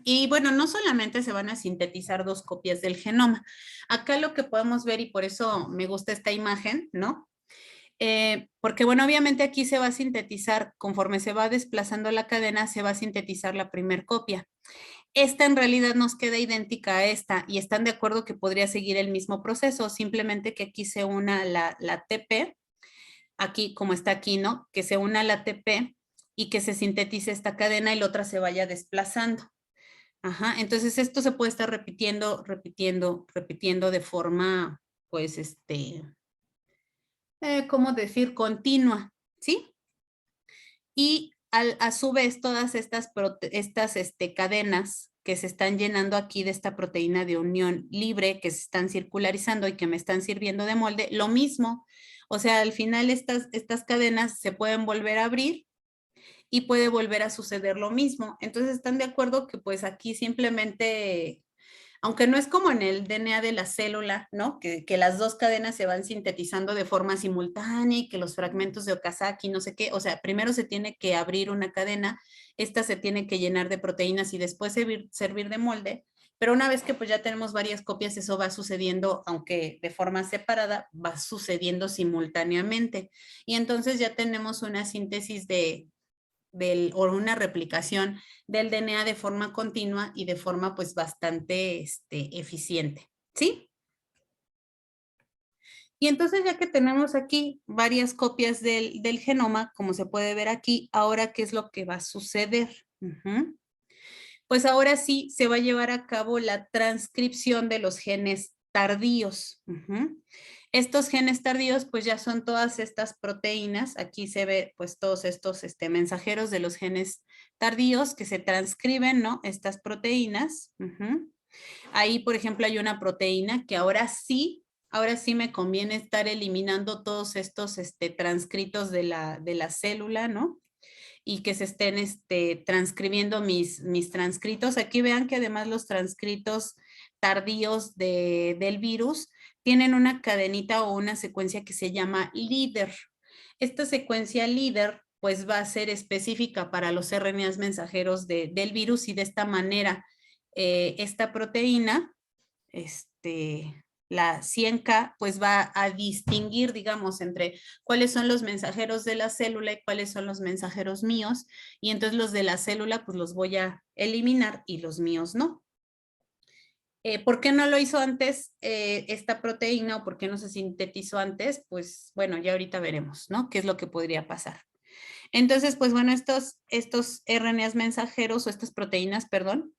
Y bueno, no solamente se van a sintetizar 2 copias del genoma. Acá lo que podemos ver, y por eso me gusta esta imagen, ¿no? Porque bueno, obviamente aquí se va a sintetizar, conforme se va desplazando la cadena, se va a sintetizar la primer copia. Esta en realidad nos queda idéntica a esta y están de acuerdo que podría seguir el mismo proceso, simplemente que aquí se una la TP, aquí como está aquí, ¿no? Que se una la TP y que se sintetice esta cadena y la otra se vaya desplazando. Ajá, entonces esto se puede estar repitiendo de forma, pues, ¿cómo decir? Continua, ¿sí? Y a su vez todas estas cadenas que se están llenando aquí de esta proteína de unión libre, que se están circularizando y que me están sirviendo de molde, lo mismo. O sea, al final estas cadenas se pueden volver a abrir y puede volver a suceder lo mismo. Entonces, ¿están de acuerdo que pues aquí simplemente, aunque no es como en el DNA de la célula, ¿no? Que las dos cadenas se van sintetizando de forma simultánea y que los fragmentos de Okazaki, no sé qué, o sea, primero se tiene que abrir una cadena, esta se tiene que llenar de proteínas y después servir de molde, pero una vez que pues ya tenemos varias copias, eso va sucediendo, aunque de forma separada, va sucediendo simultáneamente. Y entonces ya tenemos una síntesis o una replicación del DNA de forma continua y de forma pues bastante eficiente, ¿sí? Y entonces ya que tenemos aquí varias copias del genoma, como se puede ver aquí, ahora ¿qué es lo que va a suceder? Pues ahora sí se va a llevar a cabo la transcripción de los genes tardíos. Estos genes tardíos pues ya son todas estas proteínas, aquí se ve pues todos estos mensajeros de los genes tardíos que se transcriben, ¿no? Estas proteínas. Ahí por ejemplo hay una proteína que ahora sí me conviene estar eliminando todos estos transcritos de la célula, ¿no? Y que se estén transcribiendo mis transcritos. Aquí vean que además los transcritos tardíos del virus tienen una cadenita o una secuencia que se llama líder. Esta secuencia líder pues va a ser específica para los RNAs mensajeros del virus y de esta manera esta proteína, la 100K, pues va a distinguir, digamos, entre cuáles son los mensajeros de la célula y cuáles son los mensajeros míos. Y entonces los de la célula, pues los voy a eliminar y los míos no. ¿Por qué no lo hizo antes esta proteína o por qué no se sintetizó antes? Pues bueno, ya ahorita veremos, ¿no? ¿Qué es lo que podría pasar? Entonces, pues bueno, estos RNAs mensajeros o estas proteínas, perdón,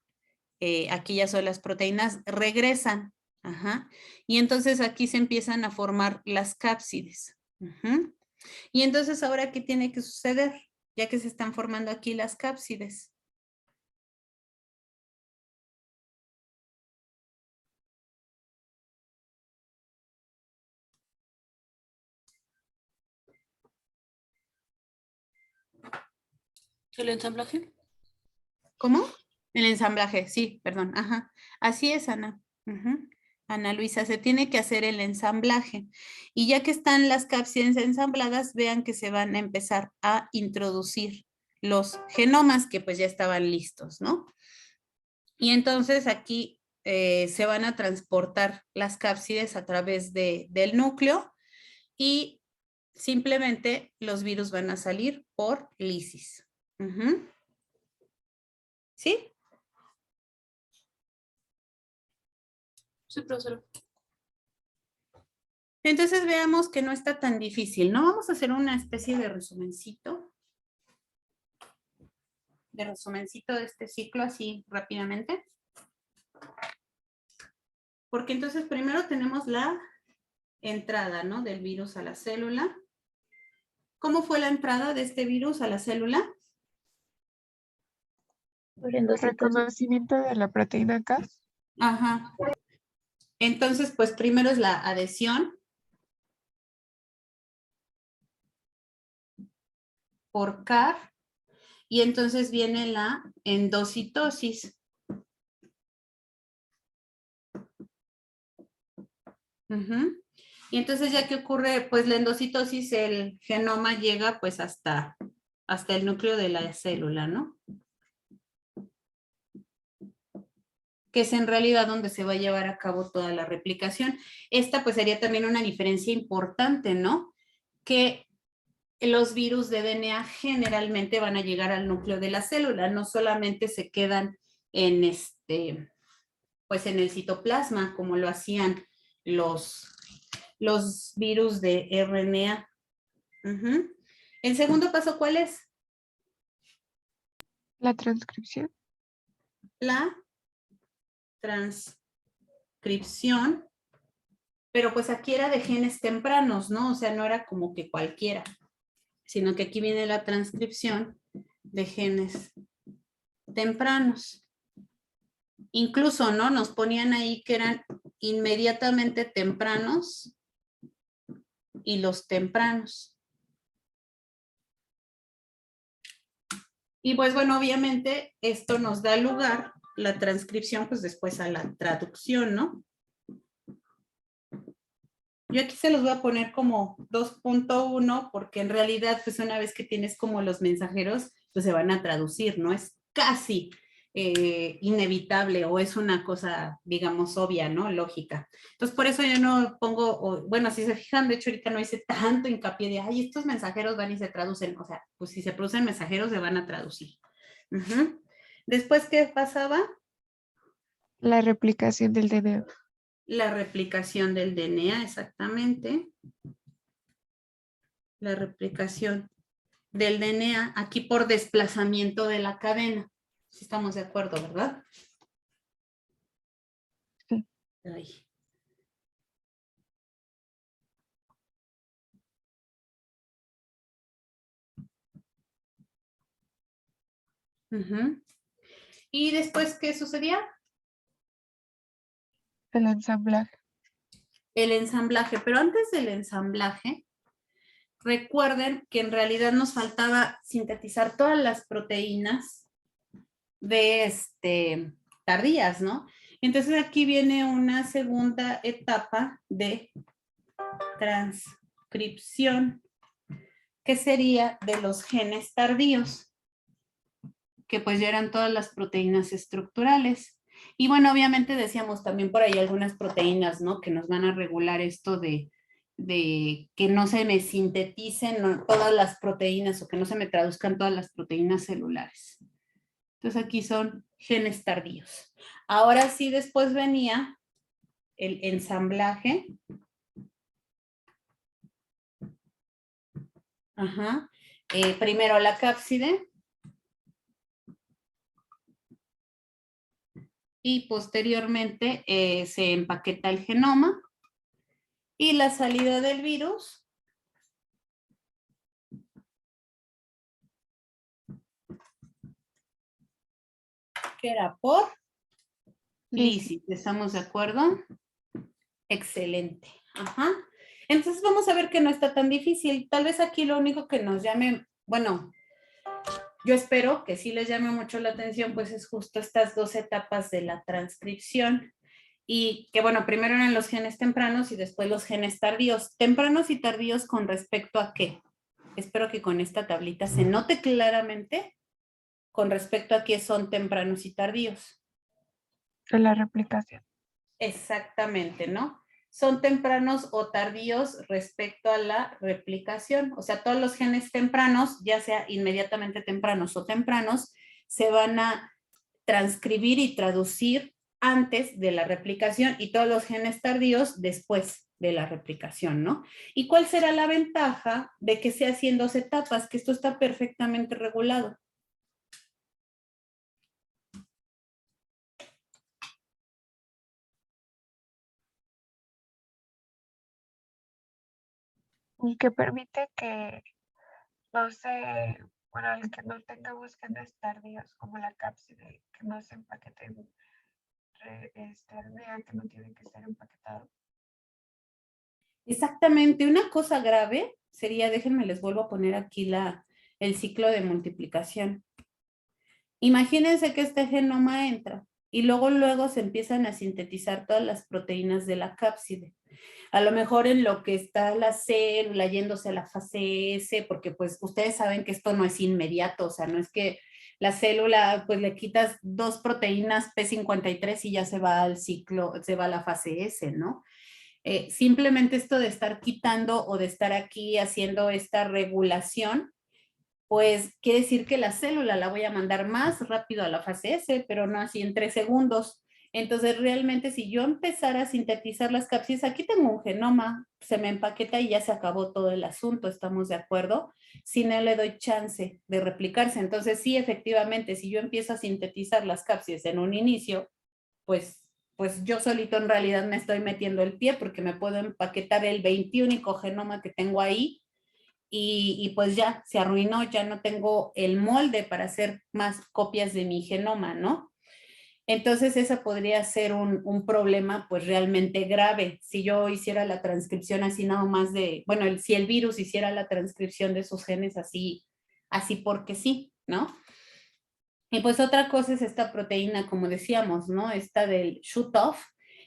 aquí ya son las proteínas, regresan. Ajá. Y entonces aquí se empiezan a formar las cápsides. Y entonces ahora, ¿qué tiene que suceder? Ya que se están formando aquí las cápsides. ¿El ensamblaje? ¿Cómo? El ensamblaje, sí, perdón. Ajá. Así es, Ana. Ujú. Ana Luisa, se tiene que hacer el ensamblaje. Y ya que están las cápsides ensambladas, vean que se van a empezar a introducir los genomas que pues ya estaban listos, ¿no? Y entonces aquí se van a transportar las cápsides a través del núcleo y simplemente los virus van a salir por lisis. Ujú. ¿Sí? Sí, profesora. Entonces veamos que no está tan difícil, ¿no? Vamos a hacer una especie de resumencito. De resumencito de este ciclo así rápidamente. Porque entonces primero tenemos la entrada, ¿no? Del virus a la célula. ¿Cómo fue la entrada de este virus a la célula? Reconocimiento de la proteína K. Ajá. Entonces, pues primero es la adhesión por CAR y entonces viene la endocitosis. Ujú. Y entonces ya que ocurre pues la endocitosis, el genoma llega pues hasta el núcleo de la célula, ¿no? Que es en realidad donde se va a llevar a cabo toda la replicación. Esta pues sería también una diferencia importante, ¿no? Que los virus de DNA generalmente van a llegar al núcleo de la célula, no solamente se quedan en pues en el citoplasma, como lo hacían los virus de RNA. Uh-huh. ¿El segundo paso cuál es? La transcripción. La transcripción, pero pues aquí era de genes tempranos, ¿no? O sea, no era como que cualquiera, sino que aquí viene la transcripción de genes tempranos. Incluso, ¿no? Nos ponían ahí que eran inmediatamente tempranos y los tempranos. Y pues bueno, obviamente esto nos da lugar, la transcripción, pues después a la traducción, ¿no? Yo aquí se los voy a poner como 2.1 porque en realidad, pues una vez que tienes como los mensajeros, pues se van a traducir, ¿no? Es casi inevitable o es una cosa, digamos, obvia, ¿no? Lógica. Entonces, por eso yo no pongo, bueno, si se fijan, de hecho ahorita no hice tanto hincapié de, ay, estos mensajeros van y se traducen. O sea, pues si se producen mensajeros, se van a traducir. Uh-huh. Después, ¿qué pasaba? La replicación del DNA. La replicación del DNA, exactamente. La replicación del DNA aquí por desplazamiento de la cadena. Si estamos de acuerdo, ¿verdad? Sí. Ay. Uh-huh. ¿Y después qué sucedía? El ensamblaje. El ensamblaje, pero antes del ensamblaje, recuerden que en realidad nos faltaba sintetizar todas las proteínas de tardías, ¿no? Entonces aquí viene una segunda etapa de transcripción, que sería de los genes tardíos, que pues ya eran todas las proteínas estructurales. Y bueno, obviamente decíamos también por ahí algunas proteínas, ¿no? Que nos van a regular esto de que no se me sinteticen todas las proteínas o que no se me traduzcan todas las proteínas celulares. Entonces aquí son genes tardíos. Ahora sí, después venía el ensamblaje. Ajá. Primero la cápside. Y posteriormente se empaqueta el genoma. Y la salida del virus que era por lisis. ¿Estamos de acuerdo? Excelente. Ajá. Entonces vamos a ver que no está tan difícil. Tal vez aquí lo único que nos llame, bueno, yo espero que sí les llame mucho la atención, pues es justo estas 2 etapas de la transcripción. Y que bueno, primero eran los genes tempranos y después los genes tardíos. Tempranos y tardíos con respecto a qué. Espero que con esta tablita se note claramente con respecto a qué son tempranos y tardíos. De la replicación. Exactamente, ¿no? Son tempranos o tardíos respecto a la replicación. O sea, todos los genes tempranos, ya sea inmediatamente tempranos o tempranos, se van a transcribir y traducir antes de la replicación y todos los genes tardíos después de la replicación, ¿no? ¿Y cuál será la ventaja de que sea así en 2 etapas? Que esto está perfectamente regulado. Y que permite que no se, bueno, el que no tengamos genes tardíos como la cápside, que no se empaqueten RNA que no tienen que ser empaquetados. Exactamente, una cosa grave sería, déjenme les vuelvo a poner aquí el ciclo de multiplicación. Imagínense que este genoma entra y luego se empiezan a sintetizar todas las proteínas de la cápside. A lo mejor en lo que está la célula yéndose a la fase S, porque pues ustedes saben que esto no es inmediato, o sea, no es que la célula pues le quitas 2 proteínas P53 y ya se va al ciclo, se va a la fase S, ¿no? Simplemente esto de estar quitando o de estar aquí haciendo esta regulación, pues quiere decir que la célula la voy a mandar más rápido a la fase S, pero no así en 3 segundos. Entonces, realmente, si yo empezara a sintetizar las cápsides, aquí tengo un genoma, se me empaqueta y ya se acabó todo el asunto, ¿estamos de acuerdo? Si no le doy chance de replicarse. Entonces, sí, efectivamente, si yo empiezo a sintetizar las cápsides en un inicio, pues yo solito en realidad me estoy metiendo el pie porque me puedo empaquetar el 21 genoma que tengo ahí y pues ya se arruinó, ya no tengo el molde para hacer más copias de mi genoma, ¿no? Entonces ese podría ser un problema pues realmente grave. Si yo hiciera la transcripción así nada más de, bueno, si el virus hiciera la transcripción de sus genes así porque sí, ¿no? Y pues otra cosa es esta proteína, como decíamos, ¿no? Esta del shoot off.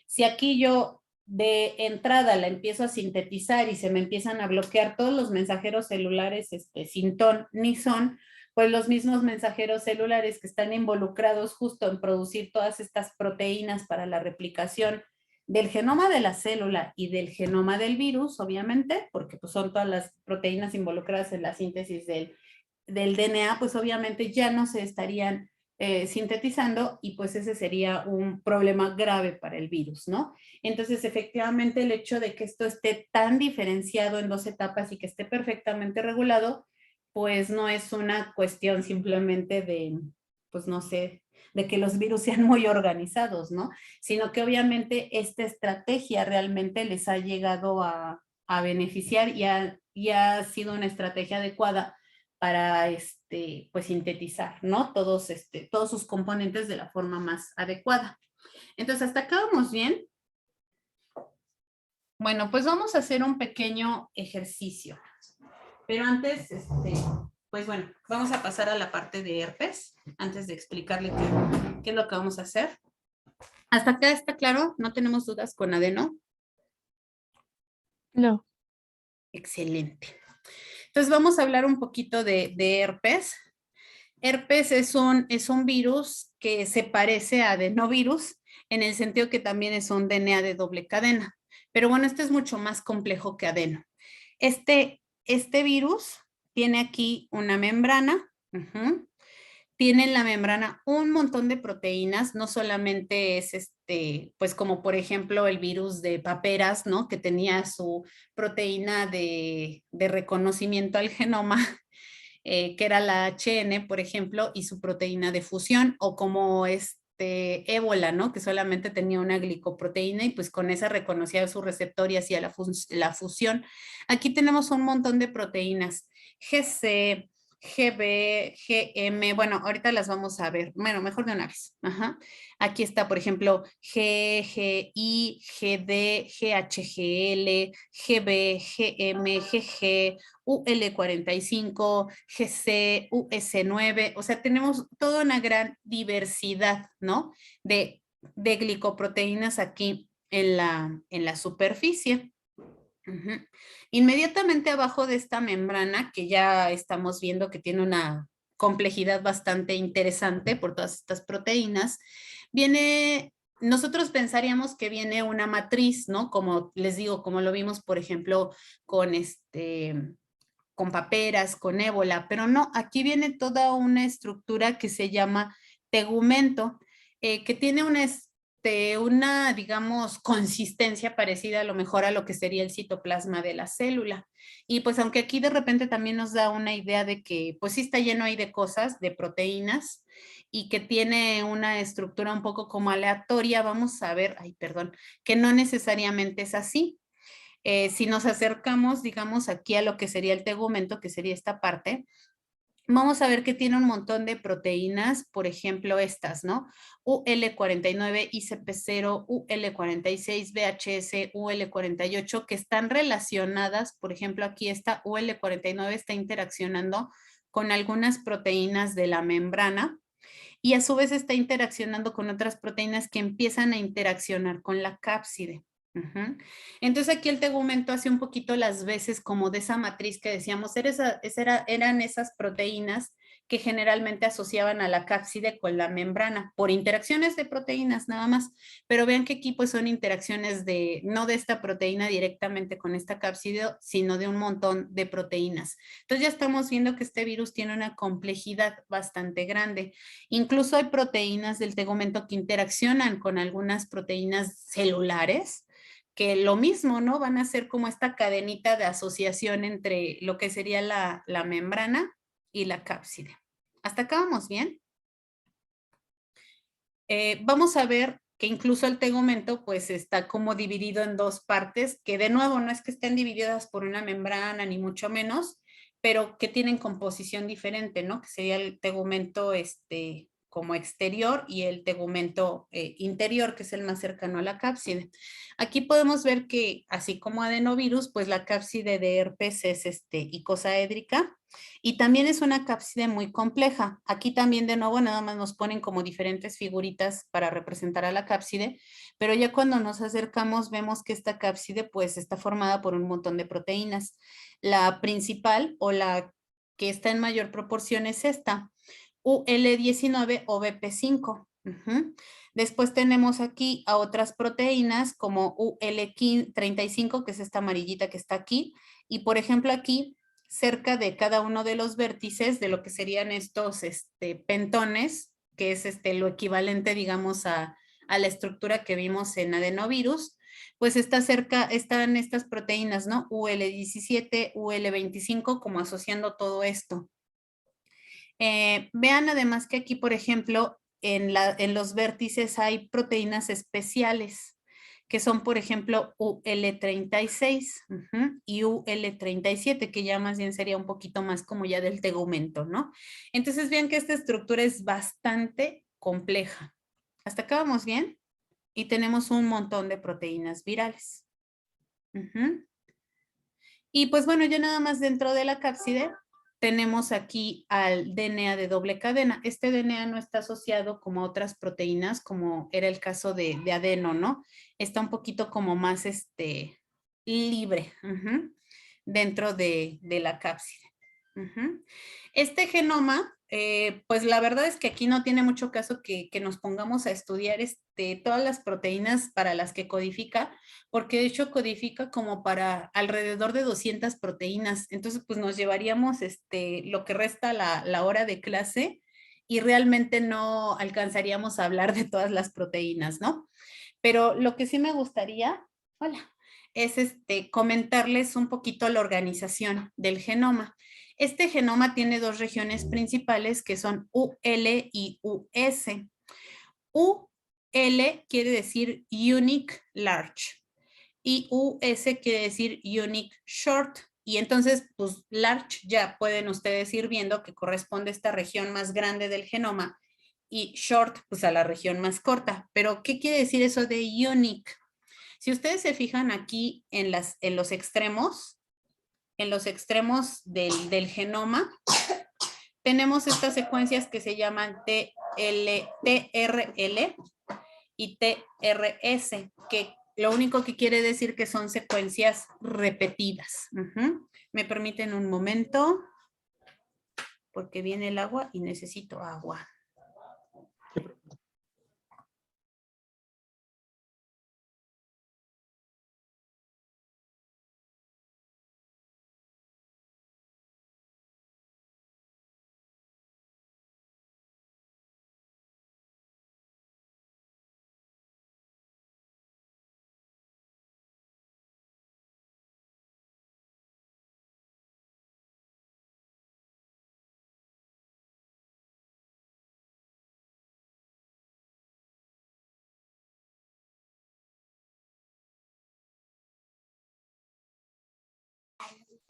Si aquí yo de entrada la empiezo a sintetizar y se me empiezan a bloquear todos los mensajeros celulares sin ton ni son, pues los mismos mensajeros celulares que están involucrados justo en producir todas estas proteínas para la replicación del genoma de la célula y del genoma del virus, obviamente, porque pues son todas las proteínas involucradas en la síntesis del DNA, pues obviamente ya no se estarían sintetizando y pues ese sería un problema grave para el virus, ¿no? Entonces, efectivamente, el hecho de que esto esté tan diferenciado en 2 etapas y que esté perfectamente regulado, pues no es una cuestión simplemente de, pues no sé, de que los virus sean muy organizados, ¿no? Sino que obviamente esta estrategia realmente les ha llegado a beneficiar y ha sido una estrategia adecuada para pues sintetizar, ¿no? Todos sus componentes de la forma más adecuada. Entonces, hasta acá vamos bien. Bueno, pues vamos a hacer un pequeño ejercicio. Pero antes, pues bueno, vamos a pasar a la parte de herpes, antes de explicarle qué es lo que vamos a hacer. ¿Hasta acá está claro? ¿No tenemos dudas con adeno? No. Excelente. Entonces vamos a hablar un poquito de herpes. Herpes es un virus que se parece a adenovirus en el sentido que también es un DNA de doble cadena. Pero bueno, este es mucho más complejo que adeno. Este virus tiene aquí una membrana. Tiene en la membrana un montón de proteínas, no solamente es pues como por ejemplo el virus de paperas, ¿no? Que tenía su proteína de reconocimiento al genoma, que era la HN, por ejemplo, y su proteína de fusión, o como ébola, ¿no? Que solamente tenía una glicoproteína y pues con esa reconocía su receptor y hacía la fusión. Aquí tenemos un montón de proteínas, GC, GB, GM, bueno, ahorita las vamos a ver, bueno, mejor de una vez. Ajá. Aquí está, por ejemplo, G, GI, GD, GHGL, GB, GM, GG, UL45, GC, US9, o sea, tenemos toda una gran diversidad, ¿no? De glicoproteínas aquí en la superficie. Ujú. Inmediatamente abajo de esta membrana, que ya estamos viendo que tiene una complejidad bastante interesante por todas estas proteínas, nosotros pensaríamos que viene una matriz, ¿no? Como les digo, como lo vimos, por ejemplo, con paperas, con ébola, pero no, aquí viene toda una estructura que se llama tegumento, que tiene una, digamos, consistencia parecida a lo mejor a lo que sería el citoplasma de la célula. Y pues aunque aquí de repente también nos da una idea de que pues sí está lleno ahí de cosas, de proteínas, y que tiene una estructura un poco como aleatoria, vamos a ver, ay, perdón, que no necesariamente es así. Si nos acercamos, digamos, aquí a lo que sería el tegumento, que sería esta parte, vamos a ver que tiene un montón de proteínas, por ejemplo, estas, ¿no? UL49, ICP0, UL46, VHS, UL48, que están relacionadas, por ejemplo, aquí esta UL49 está interaccionando con algunas proteínas de la membrana y a su vez está interaccionando con otras proteínas que empiezan a interaccionar con la cápside. Ujú. Entonces aquí el tegumento hace un poquito las veces como de esa matriz que decíamos, eran esas proteínas que generalmente asociaban a la cápside con la membrana por interacciones de proteínas nada más, pero vean que aquí pues son interacciones no de esta proteína directamente con esta cápside, sino de un montón de proteínas. Entonces ya estamos viendo que este virus tiene una complejidad bastante grande. Incluso hay proteínas del tegumento que interaccionan con algunas proteínas celulares, que lo mismo, ¿no? Van a ser como esta cadenita de asociación entre lo que sería la membrana y la cápside. ¿Hasta acá vamos bien? Vamos a ver que incluso el tegumento pues está como dividido en dos partes, que de nuevo no es que estén divididas por una membrana ni mucho menos, pero que tienen composición diferente, ¿no? Que sería el tegumento como exterior y el tegumento interior, que es el más cercano a la cápside. Aquí podemos ver que, así como adenovirus, pues la cápside de herpes es icosaédrica y también es una cápside muy compleja. Aquí también de nuevo nada más nos ponen como diferentes figuritas para representar a la cápside, pero ya cuando nos acercamos vemos que esta cápside pues está formada por un montón de proteínas. La principal o la que está en mayor proporción es esta, UL19 o BP5. Después tenemos aquí a otras proteínas como UL35, que es esta amarillita que está aquí, y por ejemplo aquí cerca de cada uno de los vértices de lo que serían estos pentones, que es lo equivalente, digamos, a la estructura que vimos en adenovirus, pues están estas proteínas, ¿no? UL17, UL25, como asociando todo esto. Vean además que aquí, por ejemplo, en los vértices hay proteínas especiales, que son, por ejemplo, UL36 y UL37, que ya más bien sería un poquito más como ya del tegumento, ¿no? Entonces vean que esta estructura es bastante compleja. ¿Hasta acá vamos bien? Y tenemos un montón de proteínas virales. Y pues bueno, ya nada más dentro de la cápside tenemos aquí al DNA de doble cadena. Este DNA no está asociado como a otras proteínas, como era el caso de adeno, ¿no? Está un poquito como más libre dentro de la cápside. Este genoma, pues la verdad es que aquí no tiene mucho caso que nos pongamos a estudiar todas las proteínas para las que codifica, porque de hecho codifica como para alrededor de 200 proteínas. Entonces, pues nos llevaríamos lo que resta la hora de clase y realmente no alcanzaríamos a hablar de todas las proteínas, ¿no? Pero lo que sí me gustaría, hola, es comentarles un poquito la organización del genoma. Este genoma tiene dos regiones principales que son UL y US. UL quiere decir Unique Large y US quiere decir Unique Short. Y entonces, pues large ya pueden ustedes ir viendo que corresponde a esta región más grande del genoma y short, pues a la región más corta. Pero, ¿qué quiere decir eso de unique? Si ustedes se fijan aquí en los extremos del genoma, tenemos estas secuencias que se llaman TRL y TRS, que lo único que quiere decir que son secuencias repetidas. ¿Me permiten un momento? Porque viene el agua y necesito agua.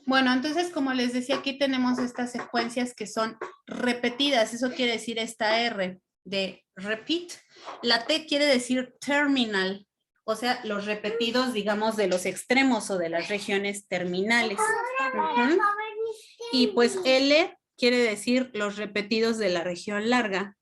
Bueno, entonces, como les decía, aquí tenemos estas secuencias que son repetidas. Eso quiere decir esta R de repeat. La T quiere decir terminal, o sea, los repetidos, digamos, de los extremos o de las regiones terminales. Y pues L quiere decir los repetidos de la región larga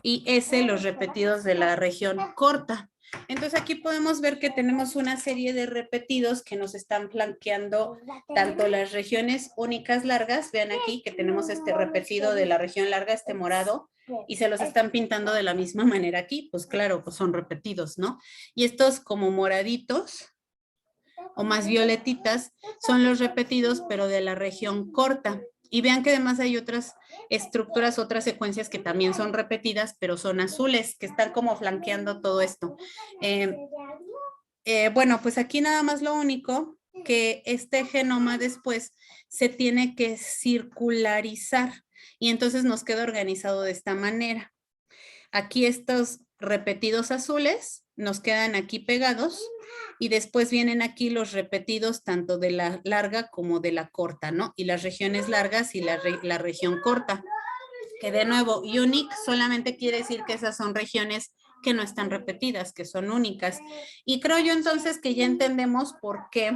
y S los repetidos de la región corta. Entonces aquí podemos ver que tenemos una serie de repetidos que nos están flanqueando tanto las regiones únicas largas, vean aquí que tenemos este repetido de la región larga, este morado, y se los están pintando de la misma manera aquí, pues claro, pues son repetidos, ¿no? Y estos como moraditos, o más violetitas, son los repetidos, pero de la región corta. Y vean que además hay otras estructuras, otras secuencias que también son repetidas, pero son azules, que están como flanqueando todo esto. Bueno, pues aquí nada más lo único que este genoma después se tiene que circularizar y entonces nos queda organizado de esta manera. Aquí estos repetidos azules nos quedan aquí pegados y después vienen aquí los repetidos tanto de la larga como de la corta, ¿no? Y las regiones largas y la región corta. Que de nuevo, unique solamente quiere decir que esas son regiones que no están repetidas, que son únicas. Y creo yo entonces que ya entendemos por qué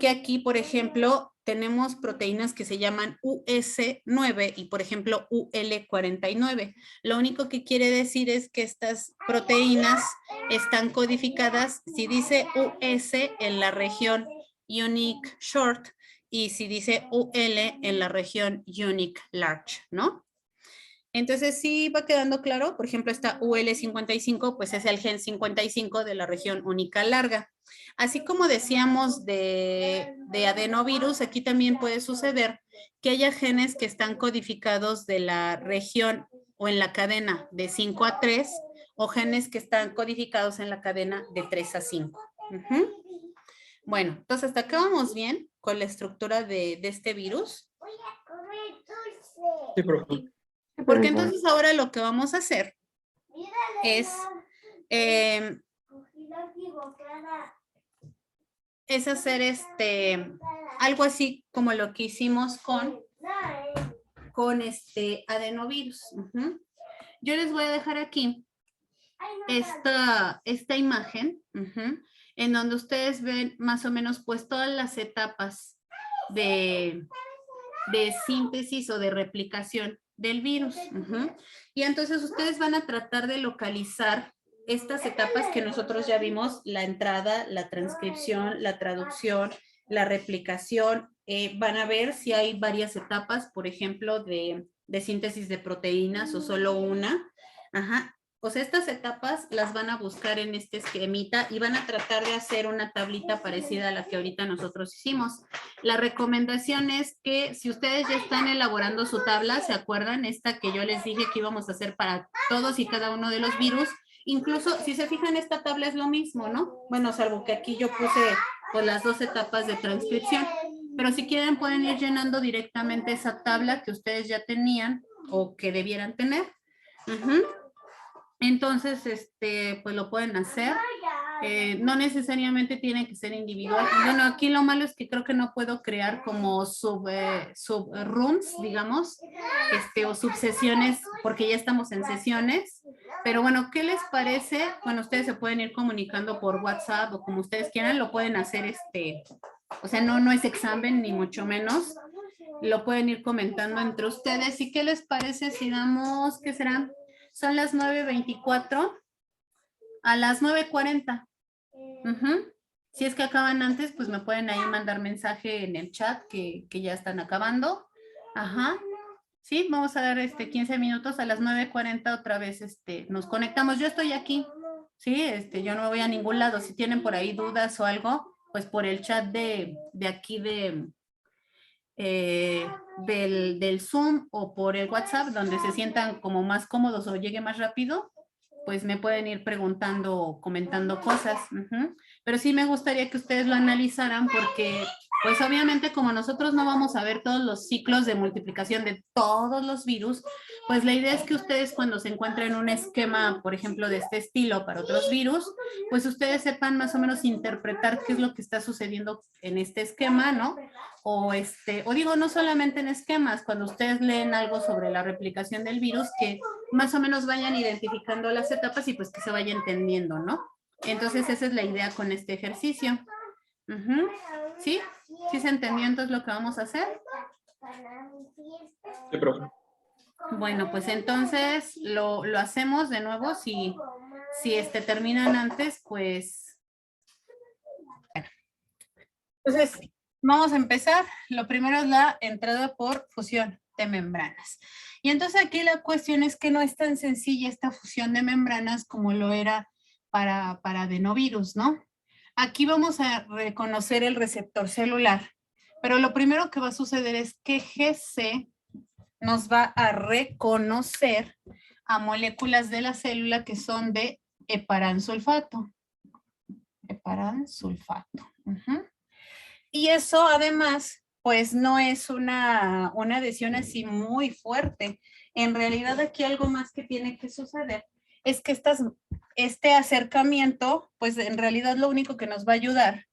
aquí, por ejemplo, tenemos proteínas que se llaman US9 y, por ejemplo, UL49. Lo único que quiere decir es que estas proteínas están codificadas, si dice US en la región Unique Short y si dice UL en la región Unique Large, ¿no? Entonces, sí va quedando claro, por ejemplo, esta UL55, pues es el gen 55 de la región única larga. Así como decíamos de adenovirus, aquí también puede suceder que haya genes que están codificados de la región o en la cadena de 5 a 3 o genes que están codificados en la cadena de 3 a 5. Bueno, entonces hasta acá vamos bien con la estructura de este virus. Sí, profe. Porque entonces ahora lo que vamos a hacer es hacer algo así como lo que hicimos con adenovirus. Yo les voy a dejar aquí esta imagen en donde ustedes ven más o menos pues todas las etapas de síntesis o de replicación del virus. Y entonces ustedes van a tratar de localizar estas etapas que nosotros ya vimos, la entrada, la transcripción, la traducción, la replicación. Van a ver si hay varias etapas, por ejemplo, de síntesis de proteínas o solo una. O sea, estas etapas las van a buscar en este esquemita y van a tratar de hacer una tablita parecida a la que ahorita nosotros hicimos. La recomendación es que si ustedes ya están elaborando su tabla, ¿se acuerdan? Esta que yo les dije que íbamos a hacer para todos y cada uno de los virus. Incluso, si se fijan, esta tabla es lo mismo, ¿no? Bueno, salvo que aquí yo puse pues, las 2 etapas de transcripción. Pero si quieren, pueden ir llenando directamente esa tabla que ustedes ya tenían o que debieran tener. Entonces, pues lo pueden hacer. No necesariamente tiene que ser individual. Bueno, aquí lo malo es que creo que no puedo crear como sub-rooms, digamos, o subsesiones, porque ya estamos en sesiones. Pero bueno, ¿qué les parece? Bueno, ustedes se pueden ir comunicando por WhatsApp o como ustedes quieran, lo pueden hacer o sea, no es examen ni mucho menos. Lo pueden ir comentando entre ustedes. ¿Y qué les parece si damos, qué será? Son las 9:24. A las 9:40. Si es que acaban antes, pues me pueden ahí mandar mensaje en el chat que ya están acabando. Ajá. Sí, vamos a dar 15 minutos. A las 9:40 otra vez nos conectamos. Yo estoy aquí. Sí, yo no me voy a ningún lado. Si tienen por ahí dudas o algo, pues por el chat de aquí del Zoom o por el WhatsApp, donde se sientan como más cómodos o llegue más rápido, pues me pueden ir preguntando o comentando cosas. Pero sí me gustaría que ustedes lo analizaran porque, pues obviamente como nosotros no vamos a ver todos los ciclos de multiplicación de todos los virus, pues la idea es que ustedes cuando se encuentren un esquema, por ejemplo, de este estilo para otros virus, pues ustedes sepan más o menos interpretar qué es lo que está sucediendo en este esquema, ¿no? O digo, no solamente en esquemas, cuando ustedes leen algo sobre la replicación del virus, que más o menos vayan identificando las etapas y pues que se vaya entendiendo, ¿no? Entonces esa es la idea con este ejercicio. ¿Sí? ¿Sí se entendió entonces lo que vamos a hacer? Sí, profe. Bueno, pues entonces lo hacemos de nuevo. Si terminan antes, pues... Bueno. Entonces, vamos a empezar. Lo primero es la entrada por fusión de membranas. Y entonces aquí la cuestión es que no es tan sencilla esta fusión de membranas como lo era para adenovirus, ¿no? Aquí vamos a reconocer el receptor celular, pero lo primero que va a suceder es que GC nos va a reconocer a moléculas de la célula que son de heparansulfato. Heparansulfato. Y eso además, pues no es una adhesión así muy fuerte. En realidad aquí algo más que tiene que suceder es que este acercamiento, pues en realidad lo único que nos va a ayudar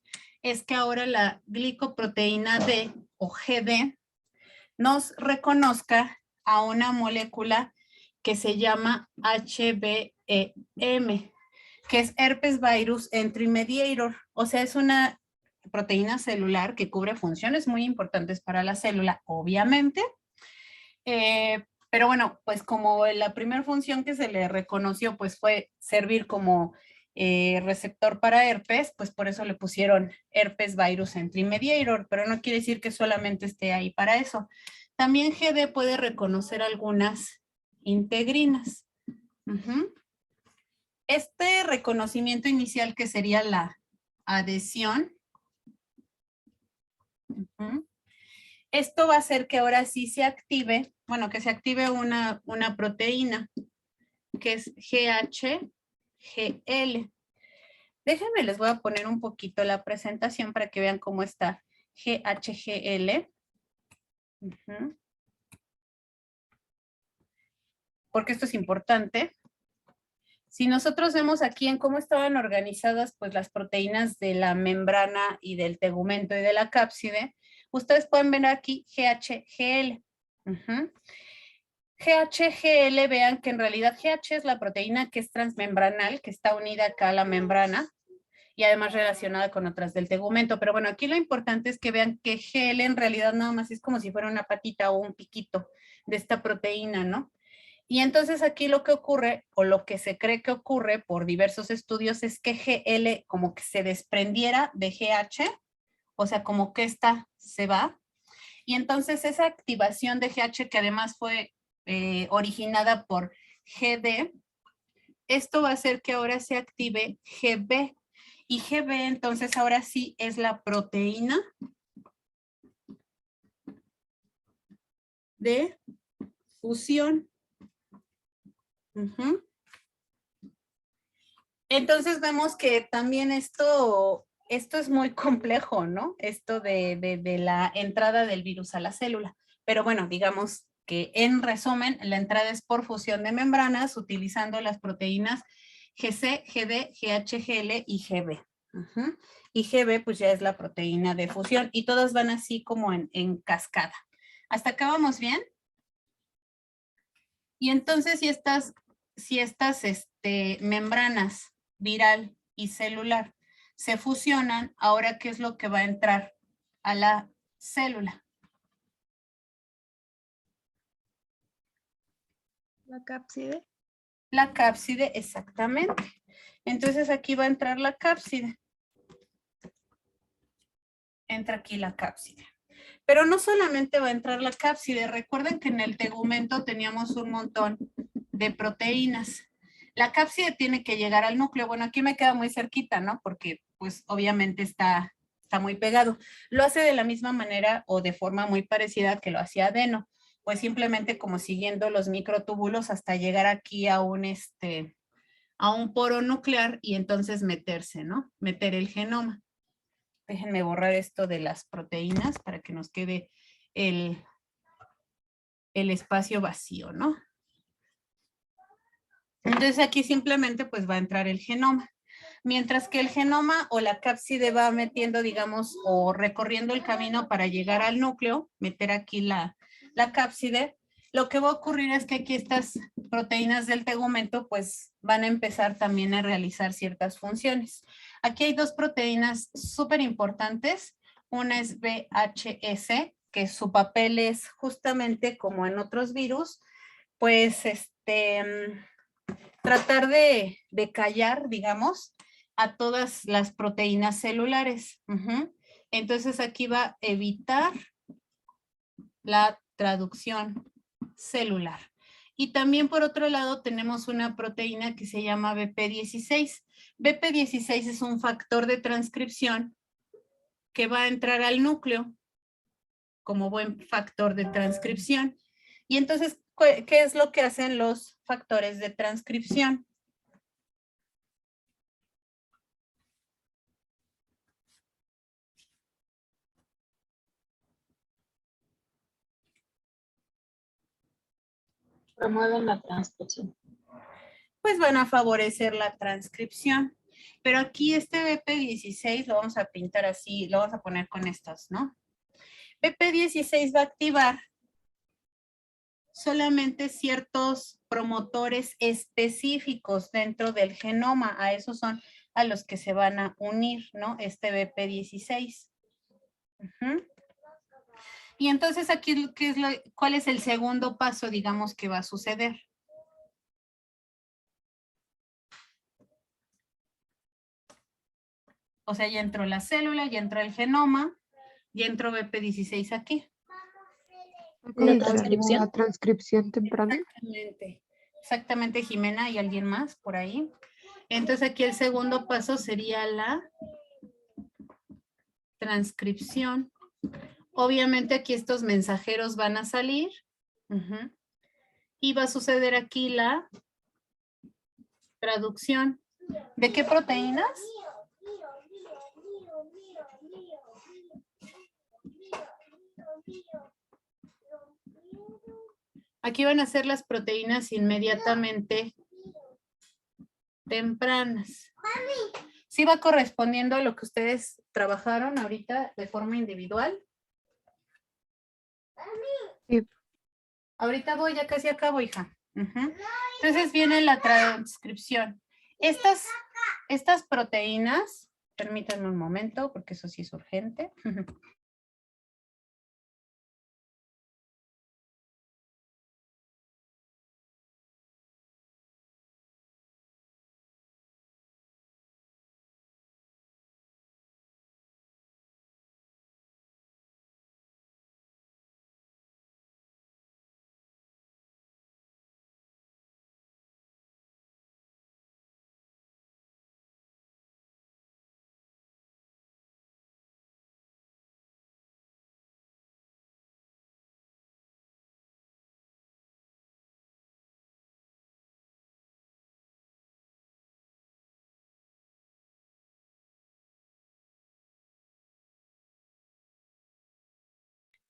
es que ahora la glicoproteína D o GD nos reconozca a una molécula que se llama HBEM, que es Herpes Virus Entry Mediator. O sea, es una proteína celular que cubre funciones muy importantes para la célula, obviamente. Pero bueno, pues como la primera función que se le reconoció pues fue servir como receptor para herpes, pues por eso le pusieron Herpes Virus Entry Mediator, pero no quiere decir que solamente esté ahí para eso. También GD puede reconocer algunas integrinas. Este reconocimiento inicial que sería la adhesión, esto va a hacer que ahora sí se active, bueno, que se active una proteína, que es GHGL. Déjenme, les voy a poner un poquito la presentación para que vean cómo está GHGL. Porque esto es importante. Si nosotros vemos aquí en cómo estaban organizadas pues las proteínas de la membrana y del tegumento y de la cápside, ustedes pueden ver aquí GHGL. GHGL, vean que en realidad GH es la proteína que es transmembranal, que está unida acá a la membrana y además relacionada con otras del tegumento. Pero bueno, aquí lo importante es que vean que GL en realidad nada más es como si fuera una patita o un piquito de esta proteína, ¿no? Y entonces aquí lo que ocurre, o lo que se cree que ocurre por diversos estudios, es que GL como que se desprendiera de GH, o sea, como que esta se va. Y entonces esa activación de GH, que además fue originada por GD, esto va a hacer que ahora se active GB. Y GB entonces ahora sí es la proteína de fusión. Entonces vemos que también esto es muy complejo, ¿no? Esto de la entrada del virus a la célula. Pero bueno, digamos que en resumen, la entrada es por fusión de membranas utilizando las proteínas GC, GD, GH, GL y GB. Ujú. Y GB pues ya es la proteína de fusión y todas van así como en cascada. ¿Hasta acá vamos bien? Y entonces si estas membranas viral y celular se fusionan, ahora ¿qué es lo que va a entrar a la célula? La cápside. La cápside, exactamente. Entonces aquí va a entrar la cápside. Entra aquí la cápside. Pero no solamente va a entrar la cápside. Recuerden que en el tegumento teníamos un montón de proteínas. La cápside tiene que llegar al núcleo. Bueno, aquí me queda muy cerquita, ¿no? Porque pues obviamente está muy pegado. Lo hace de la misma manera o de forma muy parecida que lo hacía Adeno. Pues simplemente como siguiendo los microtúbulos hasta llegar aquí a un poro nuclear y entonces meterse, ¿no? Meter el genoma. Déjenme borrar esto de las proteínas para que nos quede el espacio vacío, ¿no? Entonces aquí simplemente pues va a entrar el genoma. Mientras que el genoma o la cápside va metiendo, digamos, o recorriendo el camino para llegar al núcleo, meter aquí la cápside, lo que va a ocurrir es que aquí estas proteínas del tegumento pues van a empezar también a realizar ciertas funciones. Aquí hay dos proteínas súper importantes. Una es VHS, que su papel es justamente como en otros virus, pues tratar de callar, digamos, a todas las proteínas celulares. Entonces aquí va a evitar la traducción celular. Y también por otro lado tenemos una proteína que se llama BP16. BP16 es un factor de transcripción que va a entrar al núcleo como buen factor de transcripción. Y entonces, ¿qué es lo que hacen los factores de transcripción? Promueven la transcripción. Pues van a favorecer la transcripción. Pero aquí este BP16 lo vamos a pintar así, lo vamos a poner con estos, ¿no? BP16 va a activar solamente ciertos promotores específicos dentro del genoma. A esos son a los que se van a unir, ¿no? Este BP16. Y entonces aquí, ¿cuál es el segundo paso, digamos, que va a suceder? O sea, ya entró la célula, ya entró el genoma, ya entró BP16 aquí. ¿La transcripción? ¿La transcripción temprana? Exactamente, Jimena, ¿y alguien más por ahí? Entonces aquí el segundo paso sería la transcripción. Obviamente aquí estos mensajeros van a salir. Y va a suceder aquí la traducción. ¿De qué proteínas? Aquí van a ser las proteínas inmediatamente tempranas. ¿Sí va correspondiendo a lo que ustedes trabajaron ahorita de forma individual? Sí. Ahorita voy, ya casi acabo, hija. Entonces viene la transcripción. Estas proteínas, permítanme un momento porque eso sí es urgente.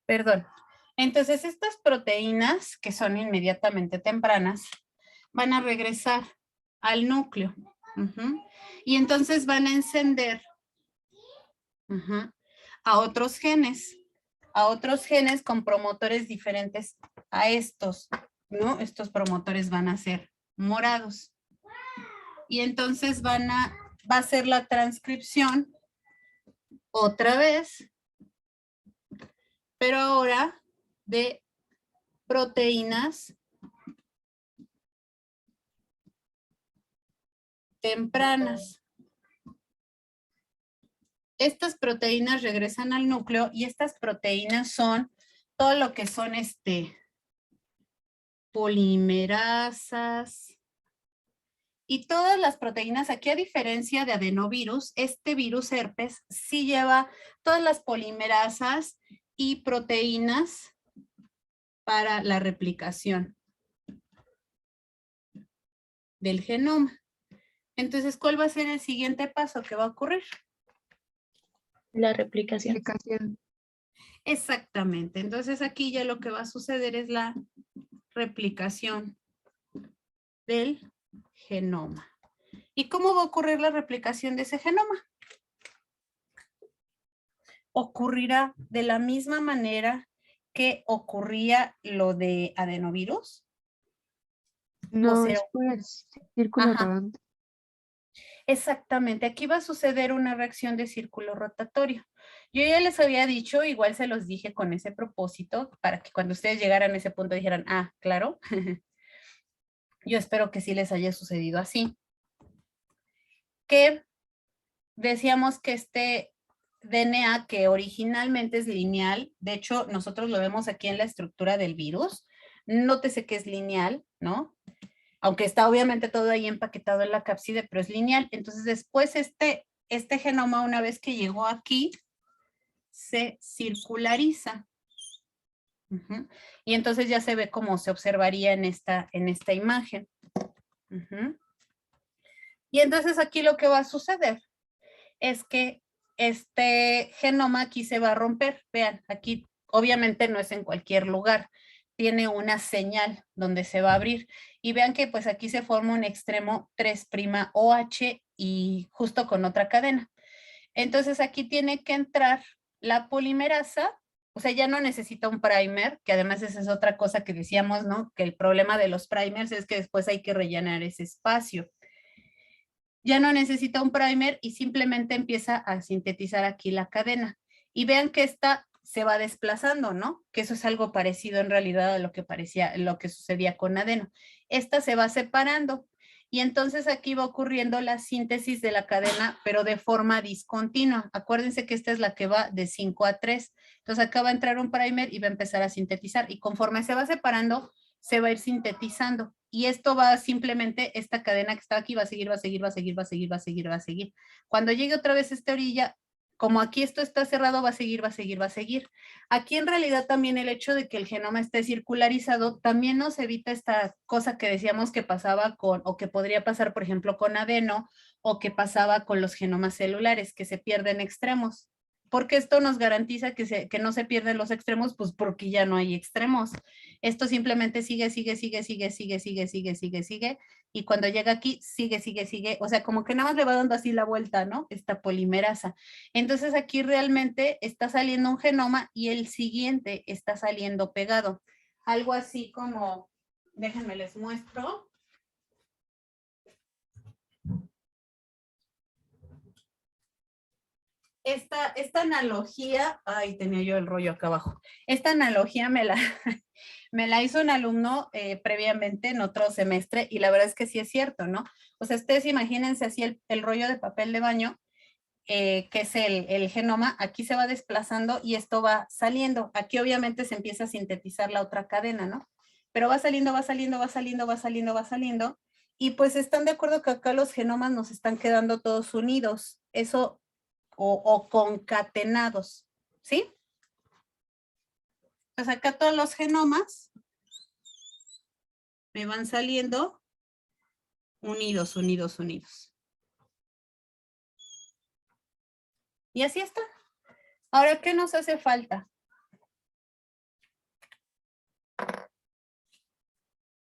Perdón. Entonces, estas proteínas que son inmediatamente tempranas van a regresar al núcleo. Ujú. Y entonces van a encender a otros genes con promotores diferentes a estos, ¿no? Estos promotores van a ser morados. Y entonces va a ser la transcripción otra vez, pero ahora de proteínas tempranas. Estas proteínas regresan al núcleo y estas proteínas son todo lo que son polimerasas y todas las proteínas. Aquí, a diferencia de adenovirus, este virus herpes sí lleva todas las polimerasas y proteínas para la replicación del genoma. Entonces, ¿cuál va a ser el siguiente paso que va a ocurrir? La replicación. Aplicación. Exactamente. Entonces, aquí ya lo que va a suceder es la replicación del genoma. ¿Y cómo va a ocurrir la replicación de ese genoma? Ocurrirá de la misma manera que ocurría lo de adenovirus. No, sea, es por el círculo ajá. rodante. Exactamente, aquí va a suceder una reacción de círculo rotatorio. Yo ya les había dicho, igual se los dije con ese propósito, para que cuando ustedes llegaran a ese punto dijeran, ah, claro. Yo espero que sí les haya sucedido así. Que decíamos que este DNA, que originalmente es lineal, de hecho nosotros lo vemos aquí en la estructura del virus, nótese que es lineal, ¿no? Aunque está obviamente todo ahí empaquetado en la cápside, pero es lineal. Entonces después este genoma, una vez que llegó aquí, se circulariza. Y entonces ya se ve cómo se observaría en esta imagen. Y entonces aquí lo que va a suceder es que este genoma aquí se va a romper. Vean, aquí obviamente no es en cualquier lugar. Tiene una señal donde se va a abrir. Y vean que pues aquí se forma un extremo 3'OH y justo con otra cadena. Entonces aquí tiene que entrar la polimerasa, o sea, ya no necesita un primer, que además esa es otra cosa que decíamos, ¿no? Que el problema de los primers es que después hay que rellenar ese espacio. Ya no necesita un primer y simplemente empieza a sintetizar aquí la cadena. Y vean que esta se va desplazando, ¿no? Que eso es algo parecido en realidad a lo que sucedía con adeno. Esta se va separando y entonces aquí va ocurriendo la síntesis de la cadena, pero de forma discontinua. Acuérdense que esta es la que va de 5 a 3. Entonces acá va a entrar un primer y va a empezar a sintetizar y conforme se va separando, se va a ir sintetizando. Y esto va simplemente, esta cadena que está aquí va a seguir, va a seguir, va a seguir, va a seguir, va a seguir, va a seguir. Cuando llegue otra vez esta orilla, como aquí esto está cerrado, va a seguir, va a seguir, va a seguir. Aquí en realidad también el hecho de que el genoma esté circularizado también nos evita esta cosa que decíamos que pasaba con, o que podría pasar, por ejemplo, con adeno, o que pasaba con los genomas celulares, que se pierden extremos. Porque esto nos garantiza que no se pierden los extremos, pues porque ya no hay extremos. Esto simplemente sigue, sigue, sigue, sigue, sigue, sigue, sigue, sigue, sigue, y cuando llega aquí, sigue, sigue, sigue, o sea, como que nada más le va dando así la vuelta, ¿no? Esta polimerasa. Entonces aquí realmente está saliendo un genoma y el siguiente está saliendo pegado. Algo así como, déjenme les muestro. Esta analogía, ay, tenía yo el rollo acá abajo. Esta analogía me la hizo un alumno previamente en otro semestre y la verdad es que sí es cierto, ¿no? O sea, ustedes imagínense así el rollo de papel de baño, que es el genoma, aquí se va desplazando y esto va saliendo. Aquí obviamente se empieza a sintetizar la otra cadena, ¿no? Pero va saliendo, va saliendo, va saliendo, va saliendo, va saliendo. Y pues están de acuerdo que acá los genomas nos están quedando todos unidos. Eso o concatenados, ¿sí? Pues acá todos los genomas me van saliendo unidos, unidos, unidos. Y así está. Ahora, ¿qué nos hace falta?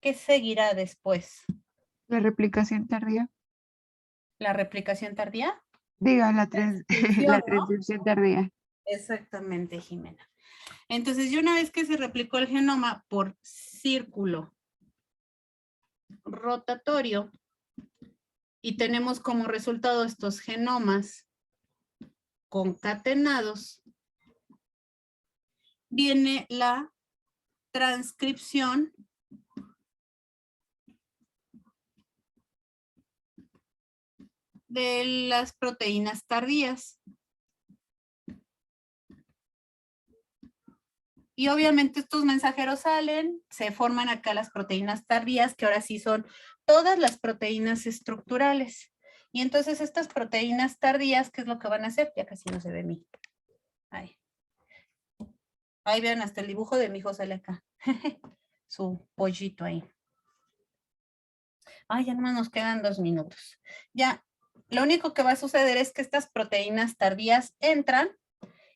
¿Qué seguirá después? La replicación tardía. la replicación tardía. Digo, la Transcripción, la ¿no? transcripción tardía. Exactamente, Jimena. Entonces, y una vez que se replicó el genoma por círculo rotatorio y tenemos como resultado estos genomas concatenados, viene la transcripción de las proteínas tardías. Y obviamente estos mensajeros salen, se forman acá las proteínas tardías, que ahora sí son todas las proteínas estructurales. Y entonces estas proteínas tardías, ¿qué es lo que van a hacer? Ya casi no se ve mí. Ahí vean, hasta el dibujo de mi hijo sale acá. Su pollito ahí. Ay, ya nomás nos quedan 2 minutos. Ya, lo único que va a suceder es que estas proteínas tardías entran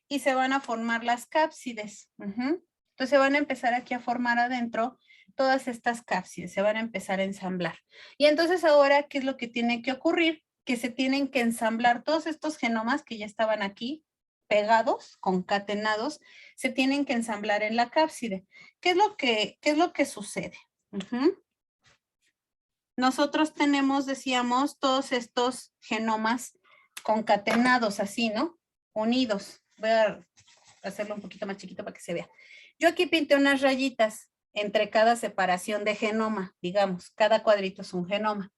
y se van a formar las cápsides. Entonces se van a empezar aquí a formar adentro todas estas cápsides, se van a empezar a ensamblar. Y entonces ahora, ¿qué es lo que tiene que ocurrir? Que se tienen que ensamblar todos estos genomas que ya estaban aquí pegados, concatenados, se tienen que ensamblar en la cápside. ¿Qué es lo que sucede? Nosotros tenemos, decíamos, todos estos genomas concatenados así, ¿no? Unidos. Voy a hacerlo un poquito más chiquito para que se vea. Yo aquí pinté unas rayitas entre cada separación de genoma, digamos, cada cuadrito es un genoma.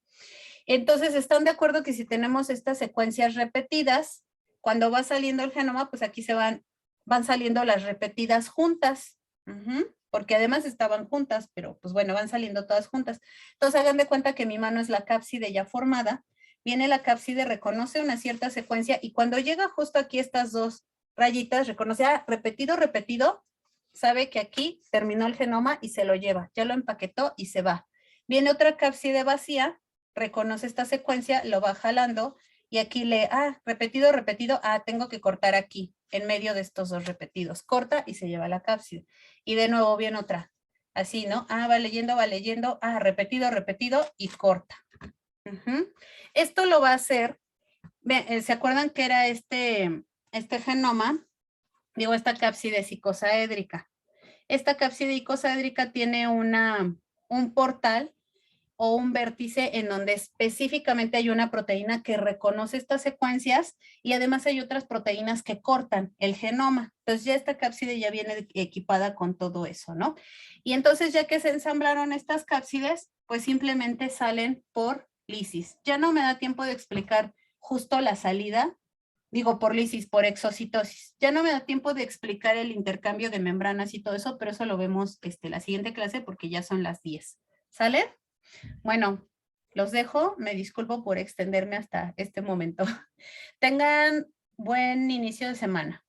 Entonces, ¿están de acuerdo que si tenemos estas secuencias repetidas, cuando va saliendo el genoma, pues aquí van saliendo las repetidas juntas? Porque además estaban juntas, pero pues bueno, van saliendo todas juntas. Entonces hagan de cuenta que mi mano es la cápside ya formada, viene la cápside, reconoce una cierta secuencia y cuando llega justo aquí estas dos rayitas, reconoce, repetido, repetido, sabe que aquí terminó el genoma y se lo lleva, ya lo empaquetó y se va. Viene otra cápside vacía, reconoce esta secuencia, lo va jalando y aquí lee, repetido, repetido, tengo que cortar aquí, en medio de estos dos repetidos. Corta y se lleva la cápside. Y de nuevo viene otra. Así, ¿no? Va leyendo, repetido, repetido y corta. Esto lo va a hacer, ¿se acuerdan que era este genoma? Digo, esta cápside icosaédrica. Esta cápside icosaédrica tiene un portal o un vértice en donde específicamente hay una proteína que reconoce estas secuencias y además hay otras proteínas que cortan el genoma. Entonces ya esta cápside ya viene equipada con todo eso, ¿no? Y entonces ya que se ensamblaron estas cápsides, pues simplemente salen por lisis. Ya no me da tiempo de explicar justo la salida, digo por lisis, por exocitosis. Ya no me da tiempo de explicar el intercambio de membranas y todo eso, pero eso lo vemos la siguiente clase porque ya son las 10. ¿Sale? Bueno, los dejo. Me disculpo por extenderme hasta este momento. Tengan buen inicio de semana.